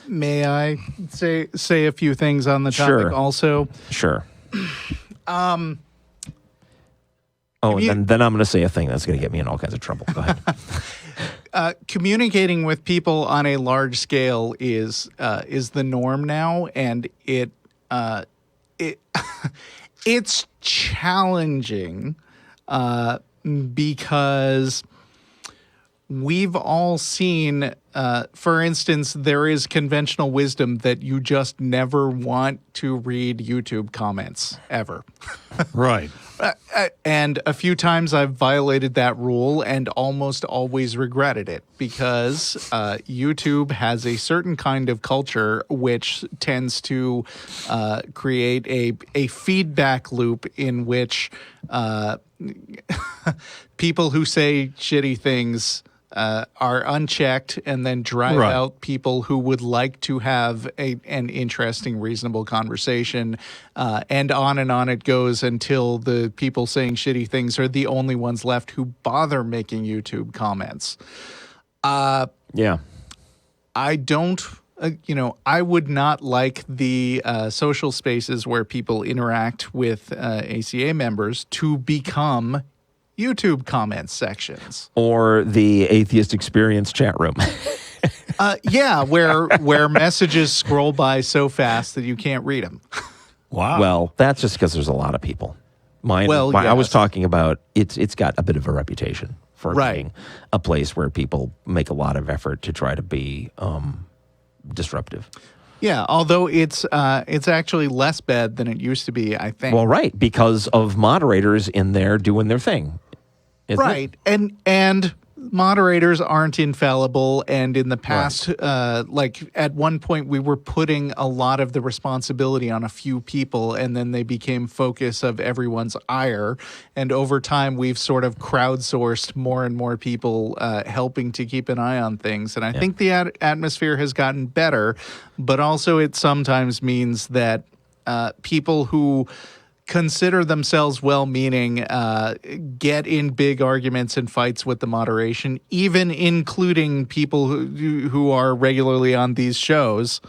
May I say a few things on the topic also? Sure. And then I'm going to say a thing that's going to get me in all kinds of trouble. Go ahead. Communicating with people on a large scale is the norm now, and it's challenging because we've all seen, for instance, there is conventional wisdom that you just never want to read YouTube comments ever. Right. And a few times I've violated that rule and almost always regretted it, because YouTube has a certain kind of culture which tends to create a feedback loop in which people who say shitty things are unchecked and then drive out people who would like to have an interesting, reasonable conversation. And on it goes until the people saying shitty things are the only ones left who bother making YouTube comments. Yeah. I don't, I would not like the social spaces where people interact with ACA members to become YouTube comment sections, or the atheist experience chat room. where messages scroll by so fast that you can't read them. Wow. Well, that's just because there's a lot of people. I was talking about it's got a bit of a reputation for being a place where people make a lot of effort to try to be disruptive. Yeah, although it's actually less bad than it used to be, I think. Well, right, because of moderators in there doing their thing. Right, and moderators aren't infallible, and in the past, at one point we were putting a lot of the responsibility on a few people, and then they became focus of everyone's ire, and over time we've sort of crowdsourced more and more people helping to keep an eye on things, and I think the atmosphere has gotten better, but also it sometimes means that people who consider themselves well-meaning, get in big arguments and fights with the moderation, even including people who are regularly on these shows.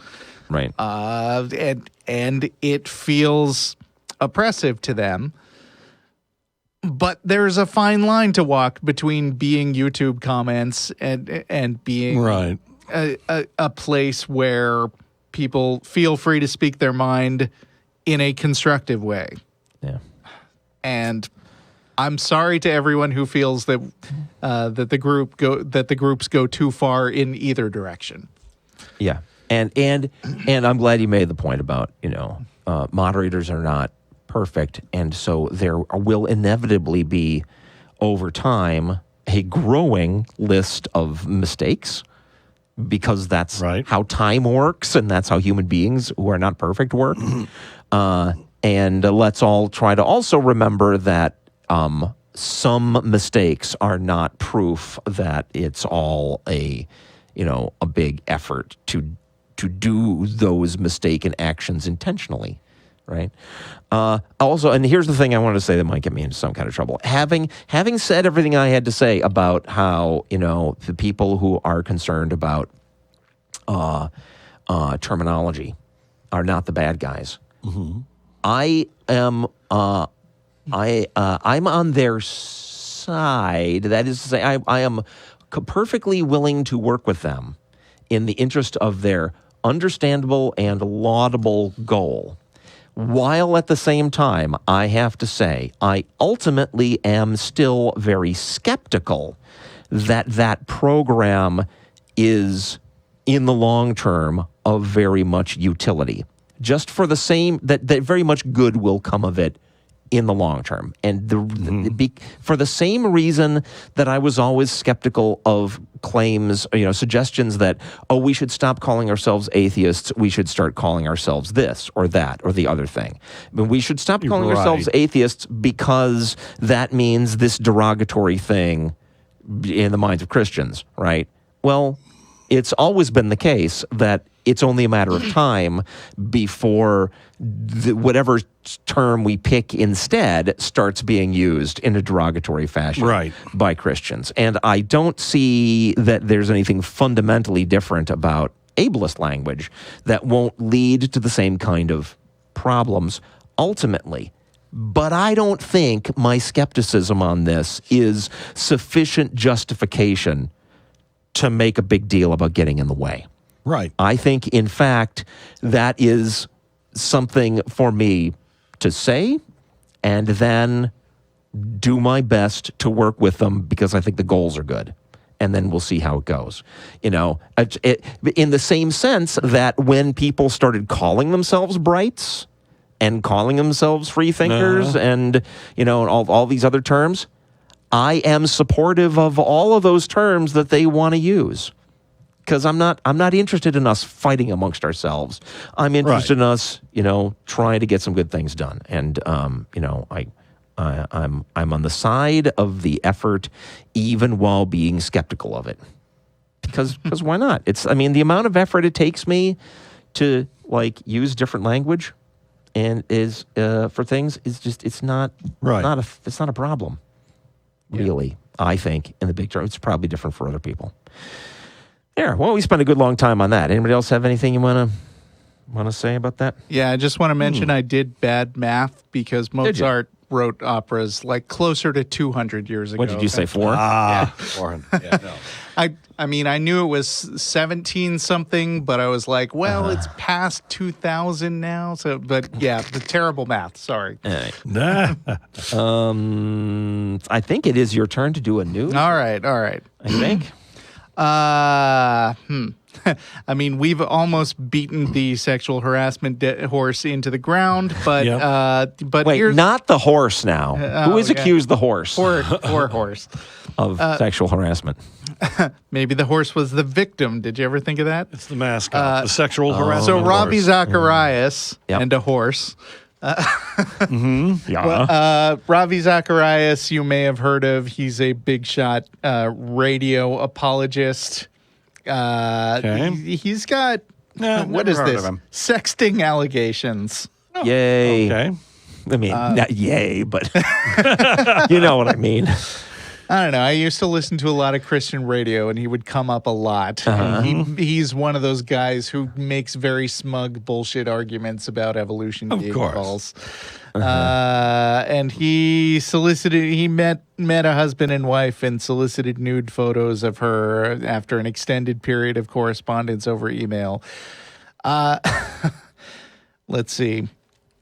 Right. And it feels oppressive to them. But there's a fine line to walk between being YouTube comments and being Right. a place where people feel free to speak their mind in a constructive way. Yeah. And I'm sorry to everyone who feels that that the groups go too far in either direction. Yeah. And I'm glad you made the point about, moderators are not perfect, and so there will inevitably be, over time, a growing list of mistakes, because that's Right. how time works, and that's how human beings who are not perfect work. And let's all try to also remember that some mistakes are not proof that it's all a big effort to do those mistaken actions intentionally. Right. Also, and here's the thing I wanted to say that might get me into some kind of trouble. Having said everything I had to say about how the people who are concerned about terminology are not the bad guys. Mm-hmm. I'm on their side. That is to say, I am perfectly willing to work with them in the interest of their understandable and laudable goal. While at the same time, I have to say, I ultimately am still very skeptical that program is, in the long term, of very much utility. Just for the same, that very much good will come of it in the long term. And for the same reason that I was always skeptical of claims, suggestions that, we should stop calling ourselves atheists, we should start calling ourselves this or that or the other thing. But we should stop calling ourselves atheists because that means this derogatory thing in the minds of Christians, right? Well, it's always been the case that it's only a matter of time before whatever term we pick instead starts being used in a derogatory fashion by Christians. And I don't see that there's anything fundamentally different about ableist language that won't lead to the same kind of problems ultimately. But I don't think my skepticism on this is sufficient justification to make a big deal about getting in the way. Right. I think, in fact, that is something for me to say and then do my best to work with them because I think the goals are good. And then we'll see how it goes. In the same sense that when people started calling themselves brights and calling themselves free thinkers and, all these other terms, I am supportive of all of those terms that they want to use. Because I'm not interested in us fighting amongst ourselves. I'm interested in us, trying to get some good things done. And I'm on the side of the effort, even while being skeptical of it. Because why not? The amount of effort it takes me to use different language and is for things is just it's not a problem. Really, I think in the big term, it's probably different for other people. Yeah, well, we spent a good long time on that. Anybody else have anything you want to say about that? Yeah, I just want to mention I did bad math because Mozart wrote operas closer to 200 years ago. What did you say, 4? 400. Yeah, no. I knew it was 17 something, but I was like, well, it's past 2000 now. So, but yeah, the terrible math. Sorry. Nah. I think it is your turn to do a news. All right. I think. We've almost beaten the sexual harassment horse into the ground, but but wait, here's not the horse now. Who is accused the horse? Poor horse of sexual harassment. Maybe the horse was the victim. Did you ever think of that? It's the mascot, the sexual harassment. So Ravi Zacharias and a horse. Ravi Zacharias, you may have heard of. He's a big shot radio apologist. He's got what is this? Sexting allegations. Yay! Okay. Not yay, but you know what I mean. I don't know. I used to listen to a lot of Christian radio, and he would come up a lot. He's one of those guys who makes very smug bullshit arguments about evolution being false. And he met a husband and wife and solicited nude photos of her after an extended period of correspondence over email. Let's see.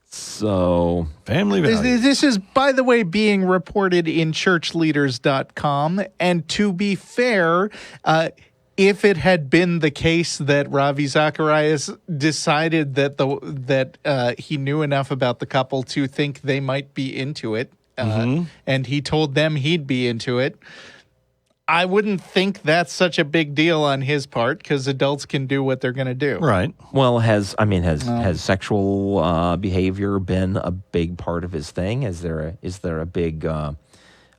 So, Family values. This is, by the way, being reported in churchleaders.com. And to be fair, if it had been the case that Ravi Zacharias decided that he knew enough about the couple to think they might be into it, and he told them he'd be into it, I wouldn't think that's such a big deal on his part because adults can do what they're going to do. Right. well, has sexual behavior been a big part of his thing? Is there a big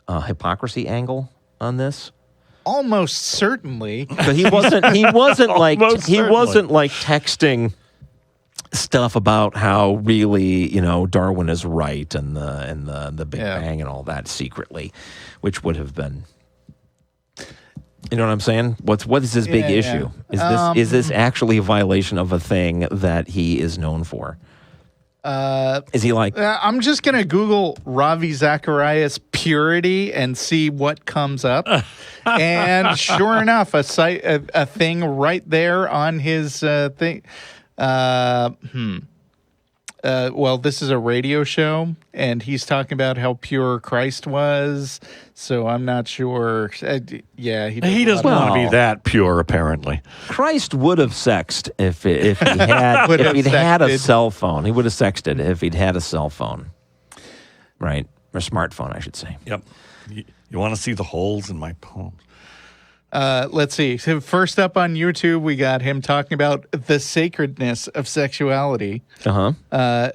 hypocrisy angle on this? Almost certainly. But he wasn't like texting stuff about how really, Darwin is right and the Big Bang and all that secretly, which would have been, you know what I'm saying? What is his big issue? Is this actually a violation of a thing that he is known for? Is he like? I'm just gonna Google Ravi Zacharias purity and see what comes up, and sure enough, a thing right there on his thing. Well, this is a radio show, and he's talking about how pure Christ was. So I'm not sure. He doesn't want to be that pure, apparently. Christ would have sexed if he'd had a cell phone. He would have sexted if he'd had a cell phone, right? Or smartphone, I should say. Yep. You want to see the holes in my poems? Let's see. So first up on YouTube, we got him talking about the sacredness of sexuality. Then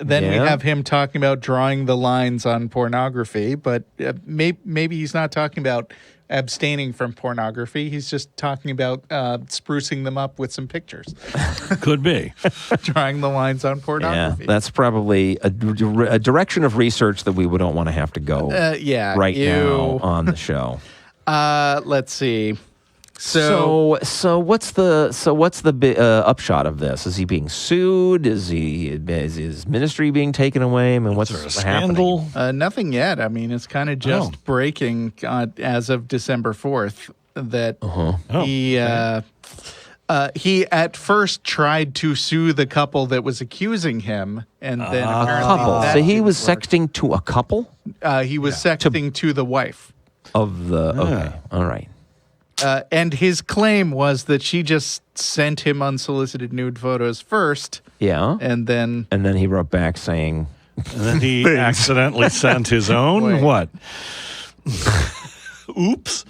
we have him talking about drawing the lines on pornography, but maybe he's not talking about abstaining from pornography. He's just talking about sprucing them up with some pictures. Could be. Drawing the lines on pornography. Yeah, that's probably a direction of research that we don't want to have to go now on the show. Let's see. So what's the upshot of this? Is he being sued? Is his ministry being taken away? I mean, what's there a scandal? happening? Nothing yet. I mean, it's kind of just breaking as of December 4th that he at first tried to sue the couple that was accusing him, and then couple. So he was sexting to a couple. He was sexting to the wife of the. Okay, all right. And his claim was that she just sent him unsolicited nude photos first. Yeah. And then he wrote back saying... And then he accidentally sent his own? Wait. What? Oops.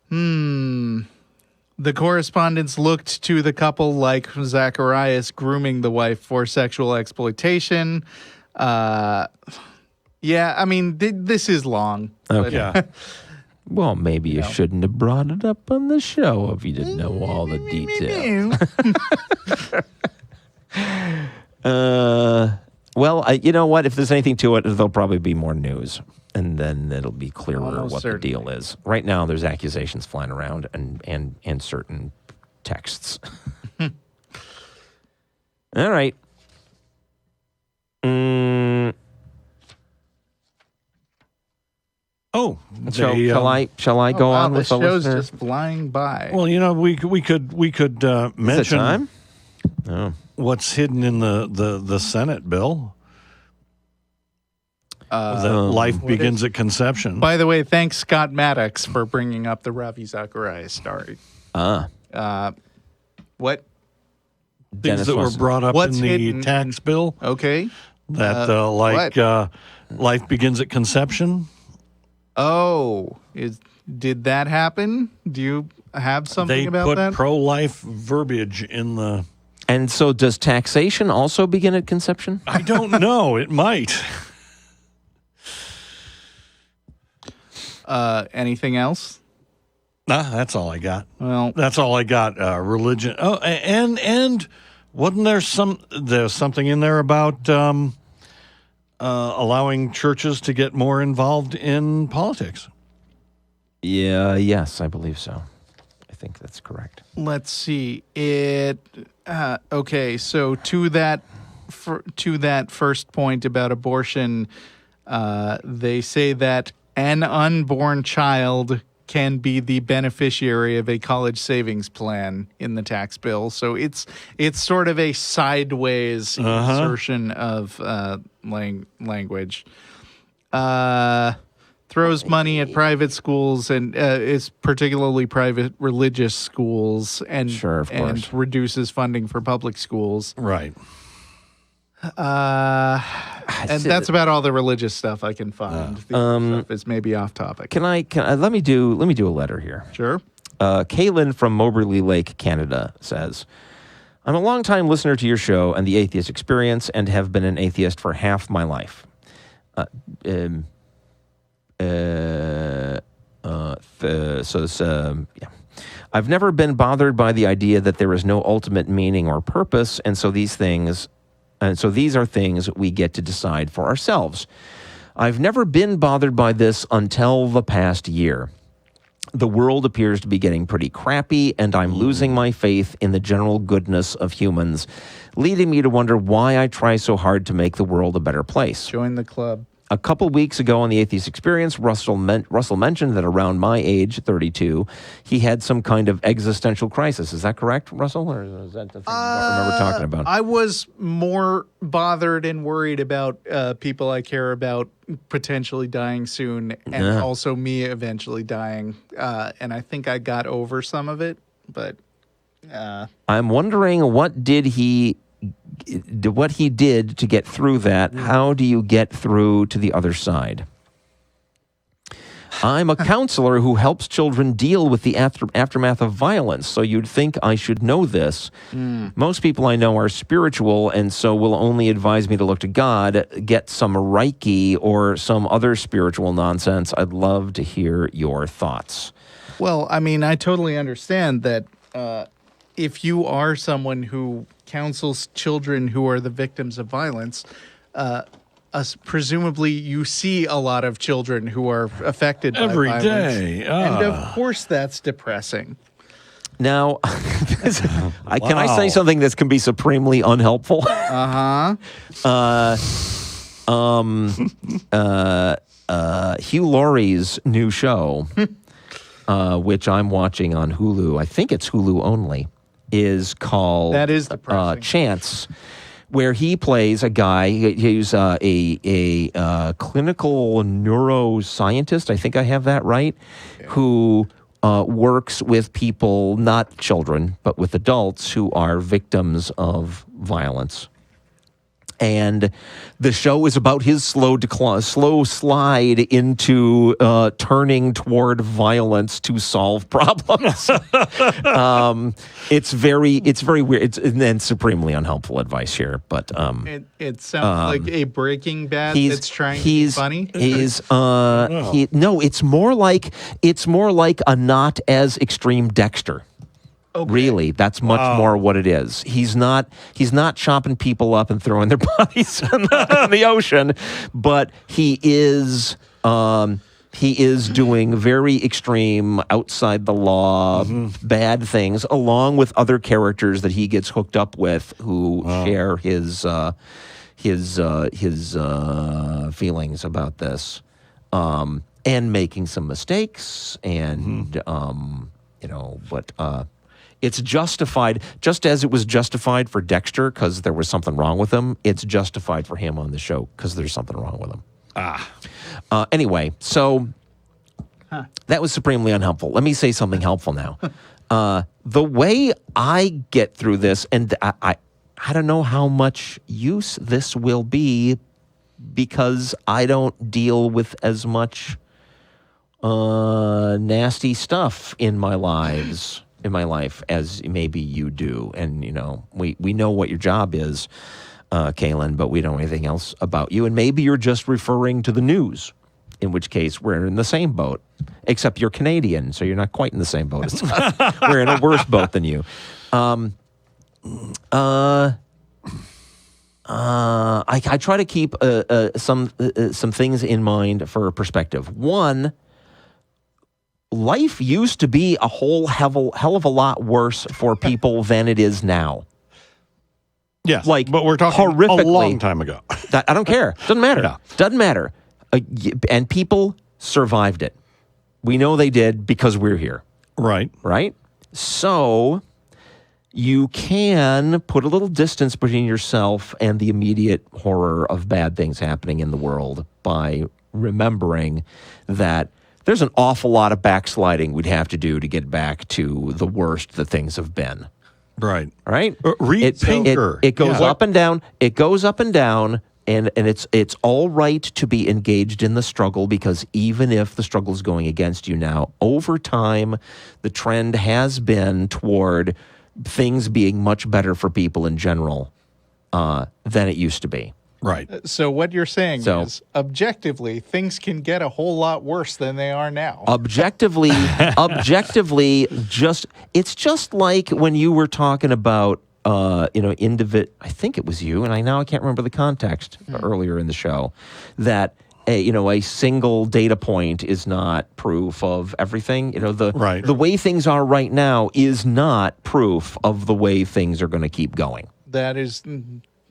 The correspondence looked to the couple like Zacharias grooming the wife for sexual exploitation. I mean, this is long. Okay. Yeah. Well, maybe you shouldn't have brought it up on the show if you didn't know all the details. Well, you know what? If there's anything to it, there'll probably be more news, and then it'll be clearer what the deal is. Right now, there's accusations flying around and certain texts. All right. Oh, Shall I go on with the show's listener? just flying by. Well, we could mention time? Oh. what's hidden in the Senate bill. That life begins at conception. By the way, thanks Scott Maddox for bringing up the Ravi Zacharias story. What? Things Dennis that were wants- brought up What's in the hidden tax bill. Okay. That life begins at conception. Oh, did that happen? Do you have something They about put that? pro-life verbiage in the. And so does taxation also begin at conception? I don't know. It might. Anything else? Nah, that's all I got. Well, That's all I got. Religion. Oh, and wasn't there's something in there about allowing churches to get more involved in politics? Yes, I believe so. I think that's correct. let's see. Okay, so to that to that first point about abortion, they say that an unborn child can be the beneficiary of a college savings plan in the tax bill. So it's sort of a sideways insertion of language. Throws money at private schools and is particularly private religious schools and and reduces funding for public schools. Right. And that's about all the religious stuff I can find. The other stuff is maybe off topic. Can I let me do a letter here. Sure. Kaylin from Moberly Lake, Canada says, I'm a longtime listener to your show and the Atheist Experience and have been an atheist for half my life. I've never been bothered by the idea that there is no ultimate meaning or purpose, and so these are things we get to decide for ourselves. I've never been bothered by this until the past year. The world appears to be getting pretty crappy, and I'm losing my faith in the general goodness of humans, leading me to wonder why I try so hard to make the world a better place. Join the club. A couple weeks ago on the Atheist Experience, Russell mentioned that around my age, 32, he had some kind of existential crisis. Is that correct, Russell? Or is that the thing you don't remember talking about? I was more bothered and worried about people I care about potentially dying soon and also me eventually dying. And I think I got over some of it, but... I'm wondering what he did to get through that. How do you get through to the other side? I'm a counselor who helps children deal with the aftermath of violence, so you'd think I should know this. Most people I know are spiritual, and so will only advise me to look to God, get some Reiki, or some other spiritual nonsense. I'd love to hear your thoughts. Well, I mean, I totally understand that if you are someone who counsels children who are the victims of violence, presumably you see a lot of children who are affected by violence. Every day. And of course that's depressing. Now, can I say something that can be supremely unhelpful? Hugh Laurie's new show, which I'm watching on Hulu, I think it's Hulu only, is called that is depressing. Chance, where he plays a guy who's a clinical neuroscientist, I think I have that right, who works with people, not children, but with adults who are victims of violence. And the show is about his slow slide into turning toward violence to solve problems. It's very weird. It's and supremely unhelpful advice here, but it sounds like a Breaking Bad that's trying to be funny. It's more like a not as extreme Dexter. Okay. Really, that's much more what it is. He's not chopping people up and throwing their bodies in the ocean, but he is doing very extreme, outside the law, bad things, along with other characters that he gets hooked up with who share his feelings about this, and making some mistakes, and it's justified, just as it was justified for Dexter because there was something wrong with him. It's justified for him on the show because there's something wrong with him. Anyway, so that was supremely unhelpful. Let me say something helpful now. The way I get through this, and I don't know how much use this will be because I don't deal with as much nasty stuff in my life as maybe you do. And, we know what your job is, Kaylin, but we don't know anything else about you. And maybe you're just referring to the news, in which case we're in the same boat, except you're Canadian, so you're not quite in the same boat as us. We're in a worse boat than you. I try to keep some things in mind for perspective. One, life used to be a hell of a lot worse for people than it is now. Yes, like but we're talking horrifically, a long time ago. That, I don't care. Doesn't matter. Yeah. Doesn't matter. And people survived it. We know they did because we're here. Right. Right? So you can put a little distance between yourself and the immediate horror of bad things happening in the world by remembering that there's an awful lot of backsliding we'd have to do to get back to the worst that things have been. Right. Right? Read Pinker. It goes up and down. It goes up and down. And it's all right to be engaged in the struggle, because even if the struggle is going against you now, over time, the trend has been toward things being much better for people in general than it used to be. Right. So what you're saying is, objectively, things can get a whole lot worse than they are now. Objectively, it's just like when you were talking about, I think it was you, and I can't remember the context earlier in the show, that a single data point is not proof of everything. The way things are right now is not proof of the way things are going to keep going. That is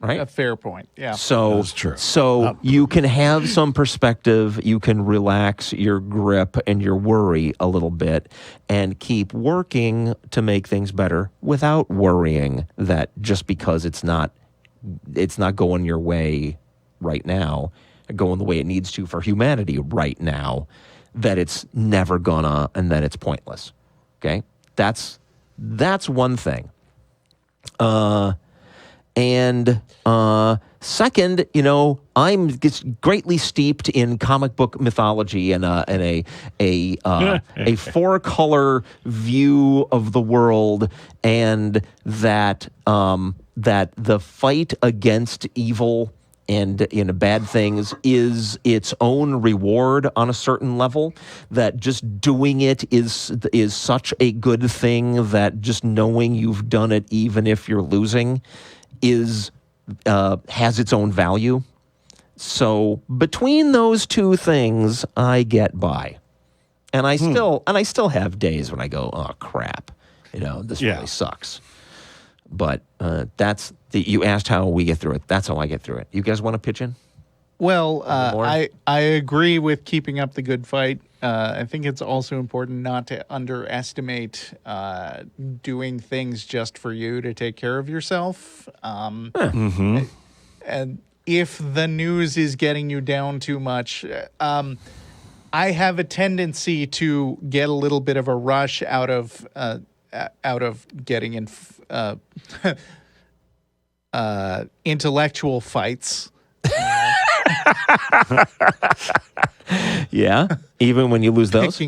a fair point. Yeah. So that's true. So you can have some perspective, you can relax your grip and your worry a little bit and keep working to make things better without worrying that just because it's not going your way right now, going the way it needs to for humanity right now, that it's never gonna and that it's pointless. Okay? That's one thing. And second, I'm greatly steeped in comic book mythology and a four-color view of the world, and that the fight against evil and bad things is its own reward on a certain level, that just doing it is such a good thing that just knowing you've done it, even if you're losing, has its own value. So between those two things, I get by, and I still have days when I go, oh crap, this really sucks. But you asked how we get through it. That's how I get through it. You guys want to pitch in? Well, I agree with keeping up the good fight. I think it's also important not to underestimate doing things just for you to take care of yourself. And if the news is getting you down too much, I have a tendency to get a little bit of a rush out of getting in intellectual fights. Yeah, even when you lose those.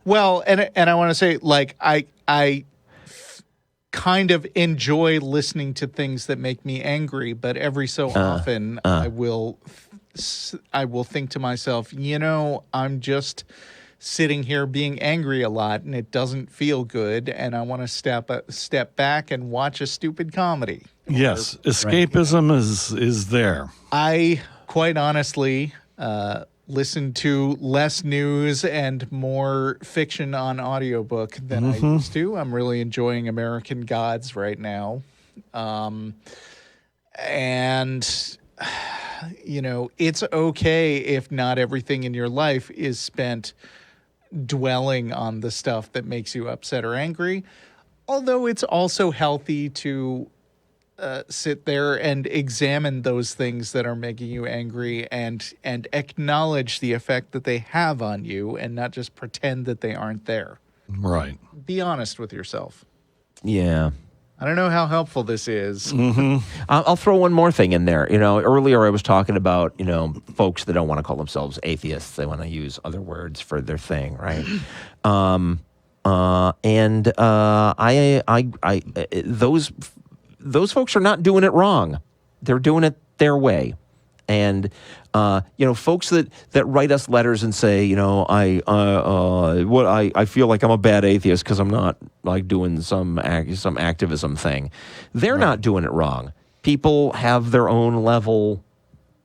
Well, and I want to say, like, I kind of enjoy listening to things that make me angry, but every so often I will think to myself, I'm just sitting here being angry a lot, and it doesn't feel good, and I want to step back and watch a stupid comedy. Yes, escapism is there. I quite honestly listen to less news and more fiction on audiobook than I used to. I'm really enjoying American Gods right now. And it's okay if not everything in your life is spent dwelling on the stuff that makes you upset or angry. Although it's also healthy to sit there and examine those things that are making you angry and acknowledge the effect that they have on you, and not just pretend that they aren't there. Right. Be honest with yourself. Yeah. I don't know how helpful this is. I'll throw one more thing in there. Earlier I was talking about, folks that don't want to call themselves atheists. They want to use other words for their thing, right? Those folks are not doing it wrong. They're doing it their way. And folks that write us letters and say, I feel like I'm a bad atheist because I'm not like doing some activism thing. They're not doing it wrong. People have their own level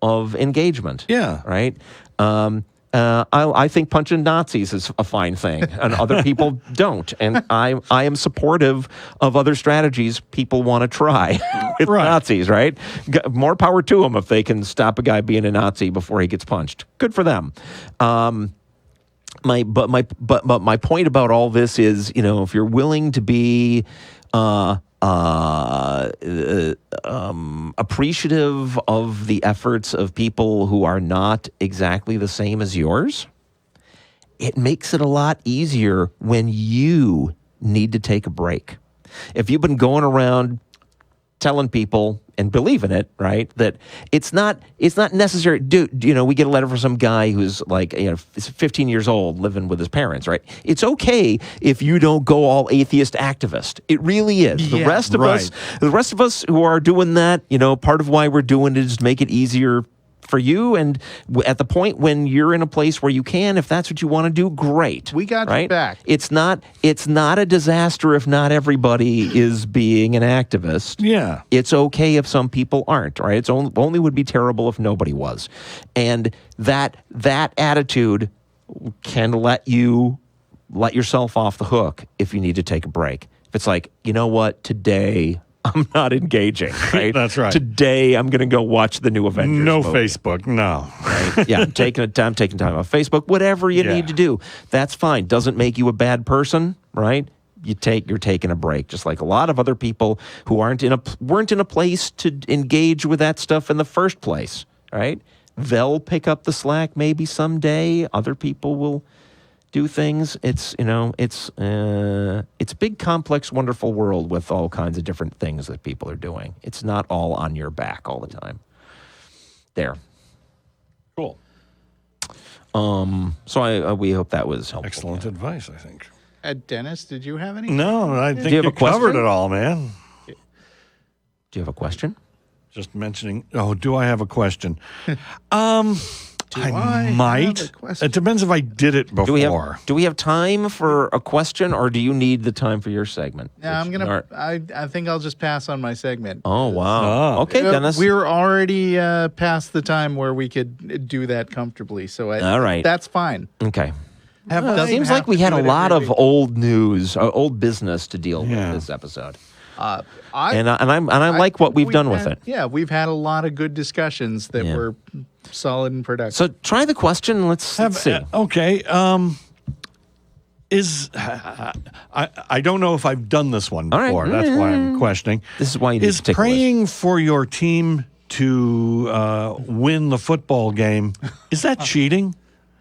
of engagement. Yeah. Right. I think punching Nazis is a fine thing, and other people don't. And I am supportive of other strategies people want to try with Nazis, right? More power to them if they can stop a guy being a Nazi before he gets punched. Good for them. My point about all this is, if you're willing to be appreciative of the efforts of people who are not exactly the same as yours, it makes it a lot easier when you need to take a break. If you've been going around telling people and believe in it, right, that it's not necessary. We get a letter from some guy who's like, 15 years old living with his parents, right? It's okay if you don't go all atheist activist. It really is. The rest of us who are doing that, part of why we're doing it is to make it easier for you, and at the point when you're in a place where you can, if that's what you want to do, great. We got you back. It's not a disaster if not everybody is being an activist. Yeah. It's okay if some people aren't, right? It's only would be terrible if nobody was. And that attitude can let yourself off the hook if you need to take a break. If it's like, you know what, today I'm not engaging, right? That's right. Today, I'm going to go watch the new Avengers movie. Facebook, no. Right? Yeah, taking time off Facebook, whatever you need to do. That's fine. Doesn't make you a bad person, right? You're taking a break, just like a lot of other people who weren't in a place to engage with that stuff in the first place, right? They'll pick up the slack maybe someday. Other people will do things. It's a big, complex, wonderful world with all kinds of different things that people are doing. It's not all on your back all the time. There. Cool. So we hope that was helpful. Excellent advice, I think. Dennis, did you have any? No, I think you have you a question? covered it all, man. Do you have a question? Just mentioning. Oh, do I have a question? I might. have a question? It depends if I did it before. Do we have time for a question, or do you need the time for your segment? Yeah, I think I'll just pass on my segment. Oh, wow. Oh. Okay, Dennis. We're already past the time where we could do that comfortably, so All right. that's fine. Okay. Doesn't Seems have like we to had do a it lot every of week. old news, old business to deal Yeah. with this episode. I like what we've done with it. Yeah, we've had a lot of good discussions that Yeah. were solid and productive. So try the question. Let's see. Okay. I don't know if I've done this one All right. before. That's why I'm questioning. This is why you need Is to take a list. praying for your team to win the football game, is that cheating?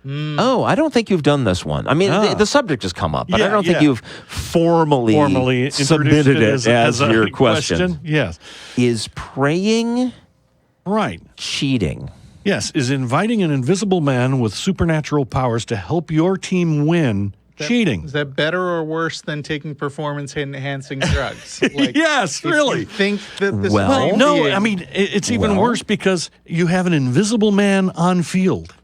Oh, I don't think you've done this one. I mean, the subject has come up, but I Yeah, don't think yeah. you've formally Introduced submitted it as a your question. Yes. Is praying Right. cheating? Yes. Is inviting an invisible man with supernatural powers to help your team win cheating? Is that better or worse than taking performance-enhancing drugs? Yes, if really. You think that this Well, Well, no, I mean, it's even Well- worse because you have an invisible man on field.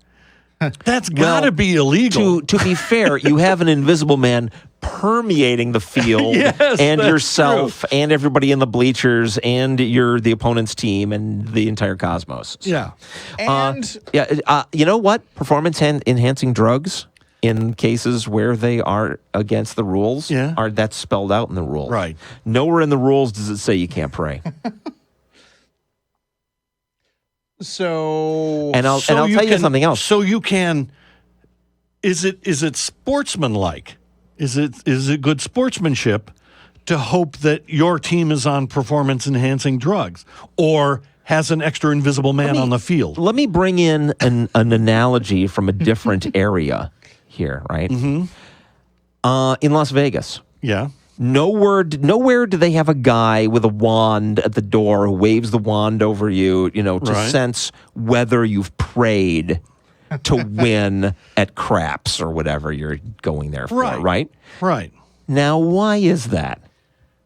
That's got to be illegal. To be fair, you have an invisible man permeating the field Yes, and that's yourself and everybody in the bleachers and the opponent's team and the entire cosmos. Yeah. And You know what? Performance-enhancing drugs in cases where they are against the rules, that's spelled out in the rules. Right. Nowhere in the rules does it say you can't pray. so And I'll tell you something else. So you can. Is it sportsmanlike? Is it good sportsmanship to hope that your team is on performance enhancing drugs or has an extra invisible man on the field? Let me bring in an analogy from a different area here, right? Mm-hmm. In Las Vegas. Yeah. Nowhere do they have a guy with a wand at the door who waves the wand over you, to Right. sense whether you've prayed to win at craps or whatever you're going there for, right? Right. Now, why is that?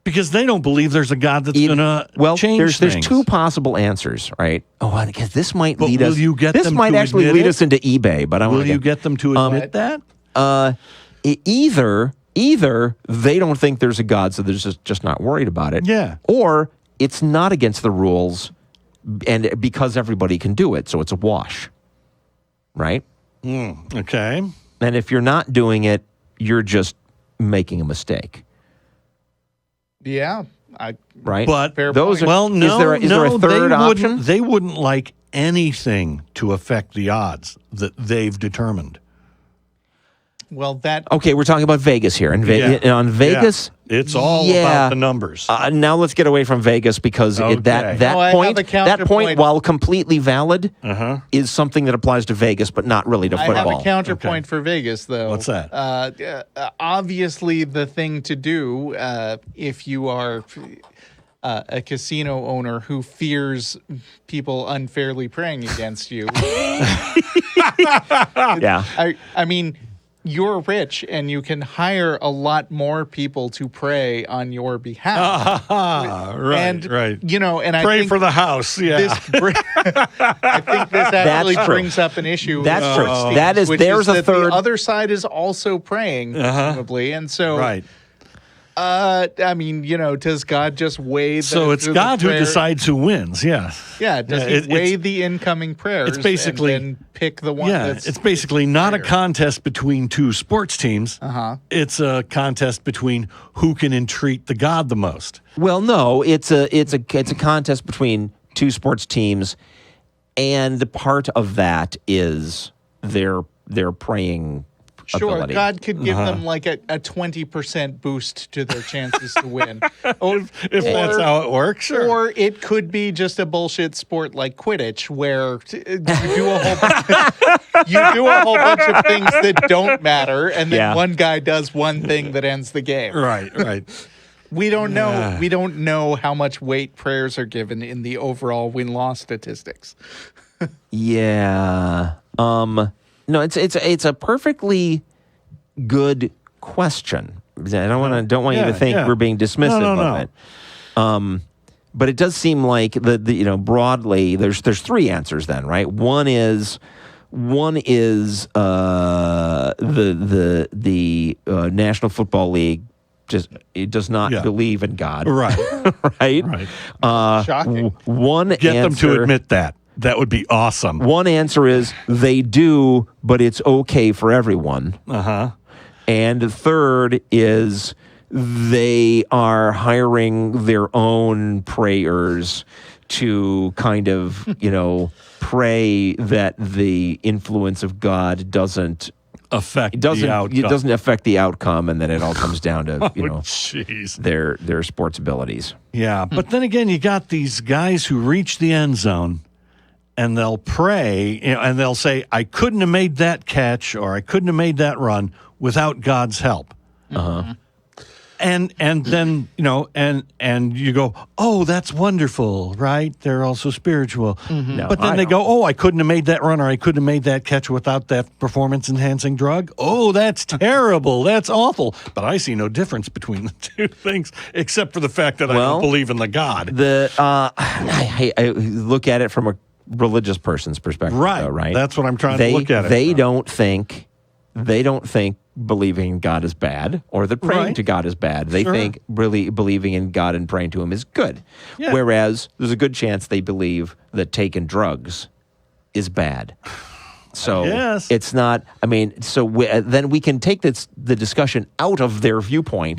Because they don't believe there's a God that's going to change there's things. two possible ansers, right? Oh, because this might But lead will us. you get this them might to actually admit lead it? us into eBay, but I Will want you get them to admit that? Either they don't think there's a God, so they're just not worried about it. Yeah. Or it's not against the rules, and because everybody can do it, so it's a wash. Right? Okay. And if you're not doing it, you're just making a mistake. Yeah. Right? But Fair those point. are, well, no, is there a third option? They wouldn't like anything to affect the odds that they've determined. Well, that Okay, we're talking about Vegas here. And on Vegas, it's all about the numbers. Now let's get away from Vegas because Okay. that Oh, I have a point, counterpoint. while completely valid, is something that applies to Vegas, but not really to I football. have a counterpoint for Vegas, though. What's that? Obviously, the thing to do if you are a casino owner who fears people unfairly preying against you. Yeah. I mean, you're rich and you can hire a lot more people to prey on your behalf. Right, and, right. You know, and I Pray think for the house. Yeah. I think this actually true. brings up an issue. That's with true. Steve, That is- which there's a that third- The other side is also praying, presumably, and so Right. I mean, you know, does God just weigh? So it's God who decides who wins. Yeah. Yeah, does he weigh the incoming prayers? it's basically- and then pick the one. Yeah, that's it's basically not a higher. contest between two sports teams. It's a contest between who can entreat the God the most. Well, no, it's a contest between two sports teams, and part of that is their praying Sure, ability. God could give them like a 20% boost to their chances to win. If that's how it works, sure. Or it could be just a bullshit sport like Quidditch, where you do a whole bunch of things that don't matter, and then Yeah. one guy does one thing that ends the game. Right, right. We don't know. We don't know how much weight prayers are given in the overall win-loss statistics. Yeah. No, it's a perfectly good question. I don't want you to think we're being dismissive of it. But it does seem like the broadly there's three answers then, right? One is the National Football League it does not believe in God. Right. Right? Right. Shocking. One Get them answer, to admit that. That would be awesome. One answer is they do, but it's okay for everyone. Uh-huh. And the third is they are hiring their own prayers to kind of, pray that the influence of God doesn't Affect it the outcome. doesn't affect the outcome, and then it all comes down to Jeez. their sports abilities. Yeah, but then again, you got these guys who reach the end zone, and they'll pray, and they'll say, "I couldn't have made that catch, or I couldn't have made that run without God's help." And then and you go, "Oh, that's wonderful, right? They're also spiritual." No, But then I they don't. go, "Oh, I couldn't have made that run, or I couldn't have made that catch without that performance-enhancing drug." Oh, that's terrible. That's awful. But I see no difference between the two things, except for the fact that I don't believe in the God. I look at it from a religious person's perspective, Right. though, right? That's what I'm trying to look at it They from. don't think believing in God is bad, or that praying Right. to God is bad. They Sure. think really believing in God and praying to Him is good. Yeah. Whereas there's a good chance they believe that taking drugs is bad. So Yes. it's not. I mean, then we can take the discussion out of their viewpoint.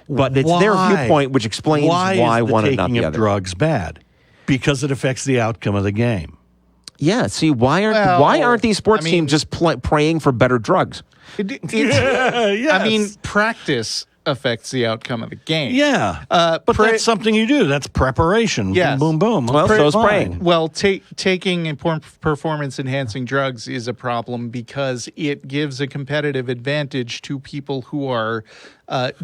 But it's their why? viewpoint which explains why is the one and not taking the of other. drugs bad? Because it affects the outcome of the game. Yeah. See, why Well, aren't these sports I mean- teams just praying for better drugs? Yes. I mean, practice affects the outcome of the game. Yeah. But that's something you do. That's preparation. Yes. Boom, boom, boom. Well, Okay, so is fine. praying. Well, taking performance-enhancing drugs is a problem because it gives a competitive advantage to people who are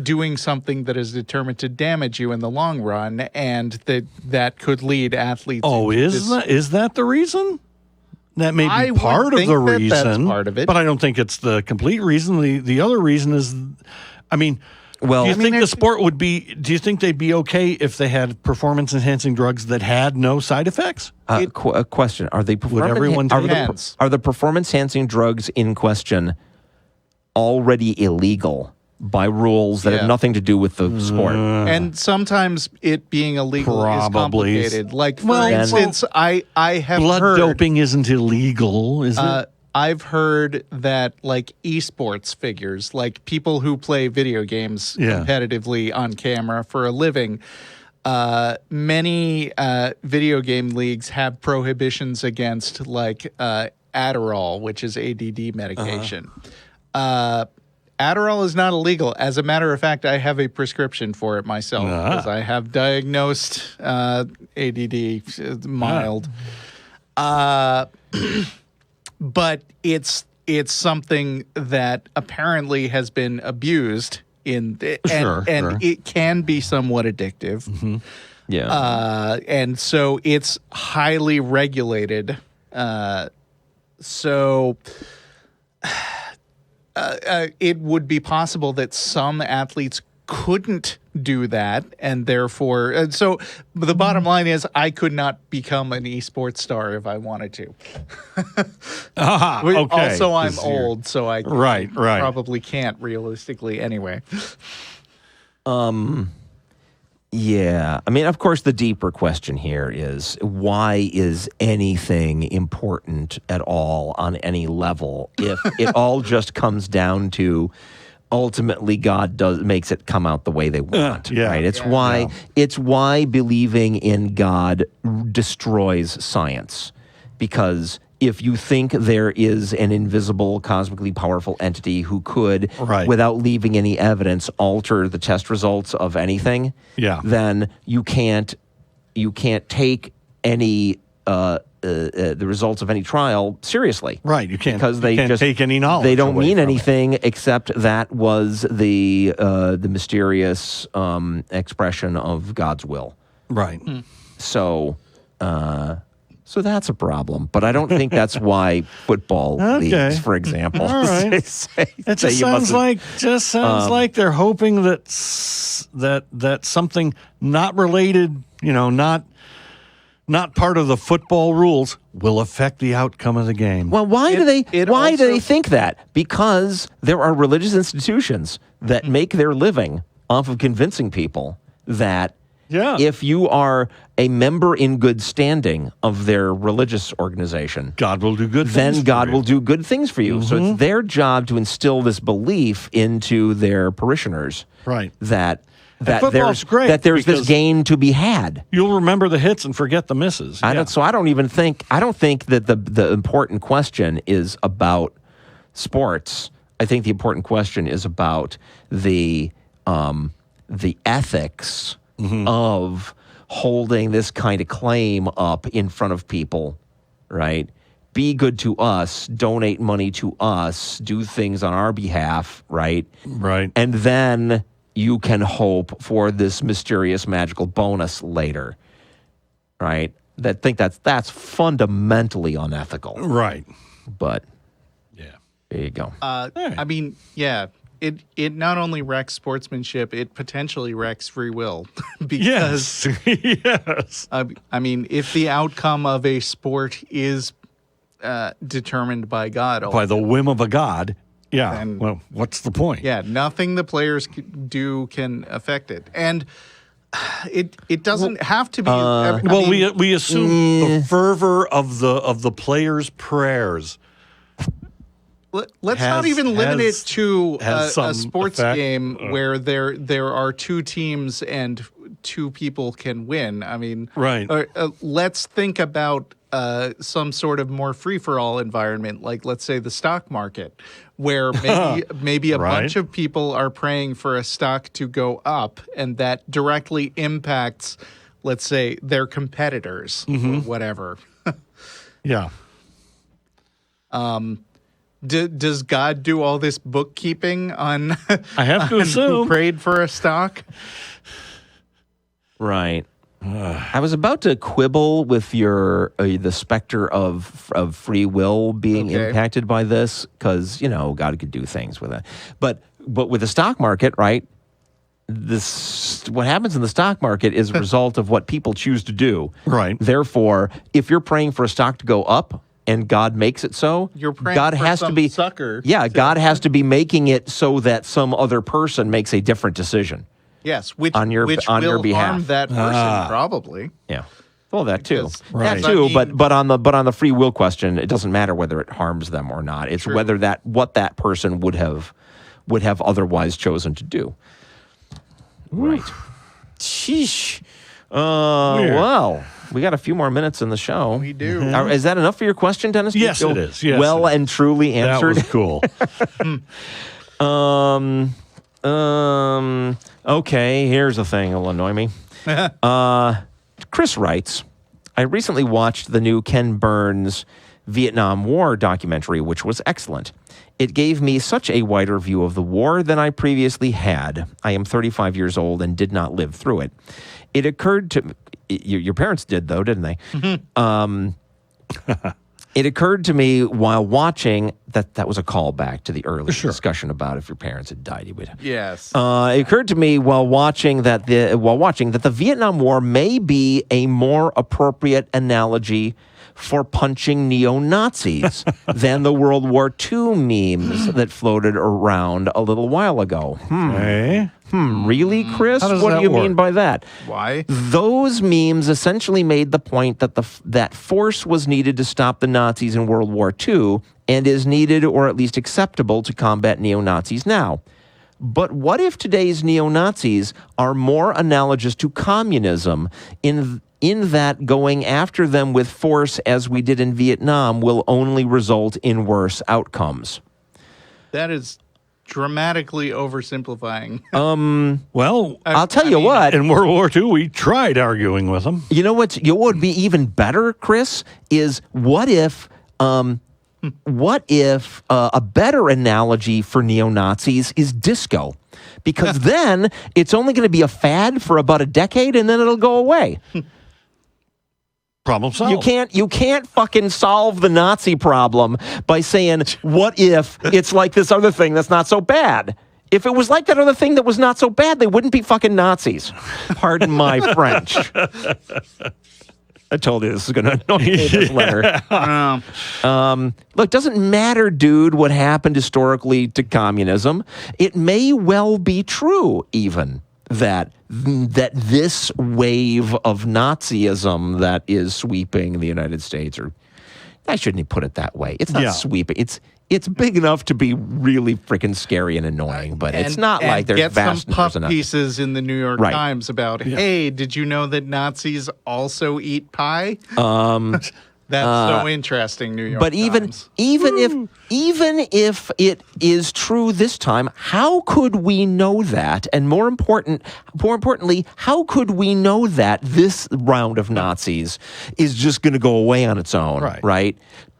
doing something that is determined to damage you in the long run, and that could lead athletes. Oh, into is that the reason? That may I be would part of think the that reason. that's part of it. But I don't think it's the complete reason. The other reason is, I mean, Well, do you I think mean, the sport would be? Do you think they'd be okay if they had performance-enhancing drugs that had no side effects? A question: are they everyone take it? are the performance-enhancing drugs in question already illegal by rules that Yeah. have nothing to do with the sport? And sometimes it being illegal Probably. is complicated. Like, for Well, instance, I have Blood heard, doping isn't illegal, is it? I've heard that like esports figures, like people who play video games competitively on camera for a living, many video game leagues have prohibitions against like Adderall, which is ADD medication. Adderall is not illegal. As a matter of fact, I have a prescription for it myself because I have diagnosed ADD mild. But it's something that apparently has been abused and it can be somewhat addictive. Mm-hmm. Yeah. And so it's highly regulated. So it would be possible that some athletes couldn't do that, and therefore, so the bottom line is, I could not become an esports star if I wanted to. Okay. Also, I'm old, so I right. probably can't realistically anyway. Yeah. I mean, of course, the deeper question here is, why is anything important at all on any level if it all just comes down to ultimately God makes it come out the way they want, right? It's why believing in God destroys science, because if you think there is an invisible, cosmically powerful entity who could, without leaving any evidence, alter the test results of anything, then you can't take any the results of any trial seriously. Right, you can't, because they can't just take any knowledge. They don't mean anything except that was the mysterious expression of God's will. Right. So that's a problem. But I don't think that's why football leagues, for example. All right. It sounds like they're hoping that something not related, not part of the football rules, will affect the outcome of the game. Well, why do they think that? Because there are religious institutions that make their living off of convincing people that if you are a member in good standing of their religious organization, God will do good things. Then God will do good things for you. Mm-hmm. So it's their job to instill this belief into their parishioners, that there's this gain to be had. You'll remember the hits and forget the misses. I don't think that the important question is about sports. I think the important question is about the ethics of holding this kind of claim up in front of people, right? Be good to us, donate money to us, do things on our behalf, right? Right. And then you can hope for this mysterious magical bonus later, right? That's fundamentally unethical. Right. But there you go. I mean, it not only wrecks sportsmanship, it potentially wrecks free will. Because, yes. I mean, if the outcome of a sport is determined by God, by the whim of a god, well, what's the point? Yeah, nothing the players do can affect it, and it doesn't have to be. We assume the fervor of the players' prayers. Let's not even limit it to a sports game where there are two teams and two people can win. I mean, let's think about some sort of more free-for-all environment, like let's say the stock market, where maybe a bunch of people are praying for a stock to go up, and that directly impacts, let's say, their competitors or whatever. Does God do all this bookkeeping on? I have to assume who prayed for a stock. Right. I was about to quibble with your the specter of free will being impacted by this, because God could do things with it, but with the stock market, right? What happens in the stock market is a result of what people choose to do. Right. Therefore, if you're praying for a stock to go up, and God makes it so, you're praying God for has some to be sucker. Yeah, God has to be making it so that some other person makes a different decision. Yes, which on your will behalf. harm that person probably. Yeah. Well, that too. Because- Right. That too, I mean- but on the free will question, it doesn't matter whether it harms them or not. It's whether what that person would have otherwise chosen to do. Right. Sheesh. Weird. Well, we got a few more minutes in the show. We do. Is that enough for your question, Dennis? Do you Yes, feel it is. Yes, well it is. and truly That answered. was cool. Okay, here's the thing that'll annoy me. Chris writes, I recently watched the new Ken Burns Vietnam War documentary, which was excellent. It gave me such a wider view of the war than I previously had. I am 35 years old and did not live through it. It occurred to your parents did, though, didn't they? It occurred to me while watching that was a callback to the earlier discussion about if your parents had died, you would. Yes. It occurred to me while watching that the Vietnam War may be a more appropriate analogy for punching neo-Nazis than the World War II memes that floated around a little while ago. Okay. Really, Chris? How does What do that you work? mean by that? Why? Those memes essentially made the point that that force was needed to stop the Nazis in World War II and is needed or at least acceptable to combat neo-Nazis now. But what if today's neo-Nazis are more analogous to communism in that going after them with force as we did in Vietnam will only result in worse outcomes? That is dramatically oversimplifying. Well, I'll tell you mean, what. in World War II, we tried arguing with them. You know what would be even better, Chris, is what if a better analogy for neo-Nazis is disco? Because then it's only going to be a fad for about a decade and then it'll go away. Problem solved. You can't fucking solve the Nazi problem by saying, what if it's like this other thing that's not so bad? If it was like that other thing that was not so bad, they wouldn't be fucking Nazis. Pardon my French. I told you this is going to annoy me, this letter. Look, doesn't matter, dude, what happened historically to communism. It may well be true, even, that this wave of Nazism that is sweeping the United States, or I shouldn't put it that way. It's not sweeping. It's big enough to be really freaking scary and annoying, but it's not like there's get vast some numbers puff of pieces in the New York Right. Times about, hey, did you know that Nazis also eat pie? That's so interesting, New York But Times. even if it is true this time, how could we know that? And more importantly, how could we know that this round of Nazis is just going to go away on its own? Right?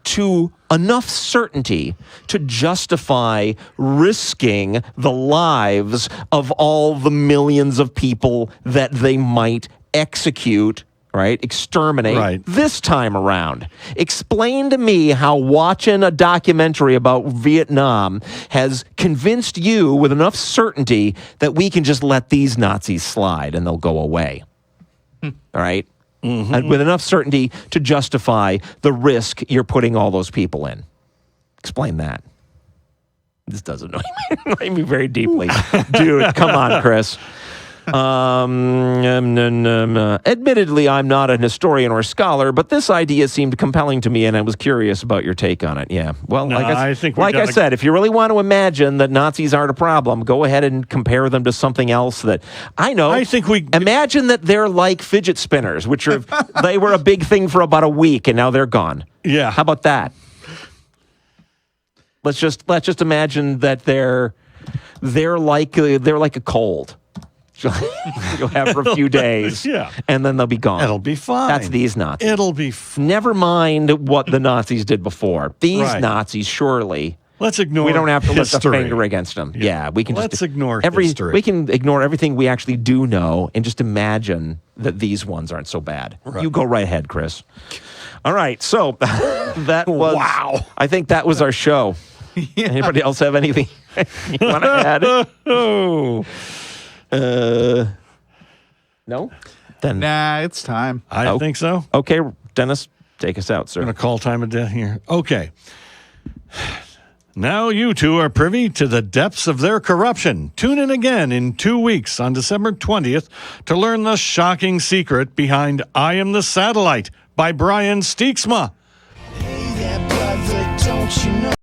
To enough certainty to justify risking the lives of all the millions of people that they might execute, right? Exterminate this time around. Explain to me how watching a documentary about Vietnam has convinced you with enough certainty that we can just let these Nazis slide and they'll go away. All right? And with enough certainty to justify the risk you're putting all those people in. Explain that. This does annoy me very deeply. Dude, come on, Chris. Admittedly, I'm not an historian or scholar, but this idea seemed compelling to me, and I was curious about your take on it. Yeah. Well, No, I think like I said, if you really want to imagine that Nazis aren't a problem, go ahead and compare them to something else that I know. I think we imagine that they're like fidget spinners, which are they were a big thing for about a week, and now they're gone. Yeah. How about that? Let's just imagine that they're like a cold. You'll have for a few days, and then they'll be gone. It'll be fine. That's these Nazis. It'll be Never mind what the Nazis did before. These Nazis, surely. Let's ignore. We don't have to lift a history. finger against them. Yeah, we can. Let's just ignore history. We can ignore everything we actually do know, and just imagine that these ones aren't so bad. You go right ahead, Chris. All right, so that was. Wow. I think that was our show. Anybody else have anything you want to add? No? Then Nah, it's time. I think so. okay, Dennis, take us out, sir. I'm going to call time of death here. Okay. Now you two are privy to the depths of their corruption. Tune in again in 2 weeks on December 20th to learn the shocking secret behind I Am the Satellite by Brian Steeksma. Hey there, brother, don't you know?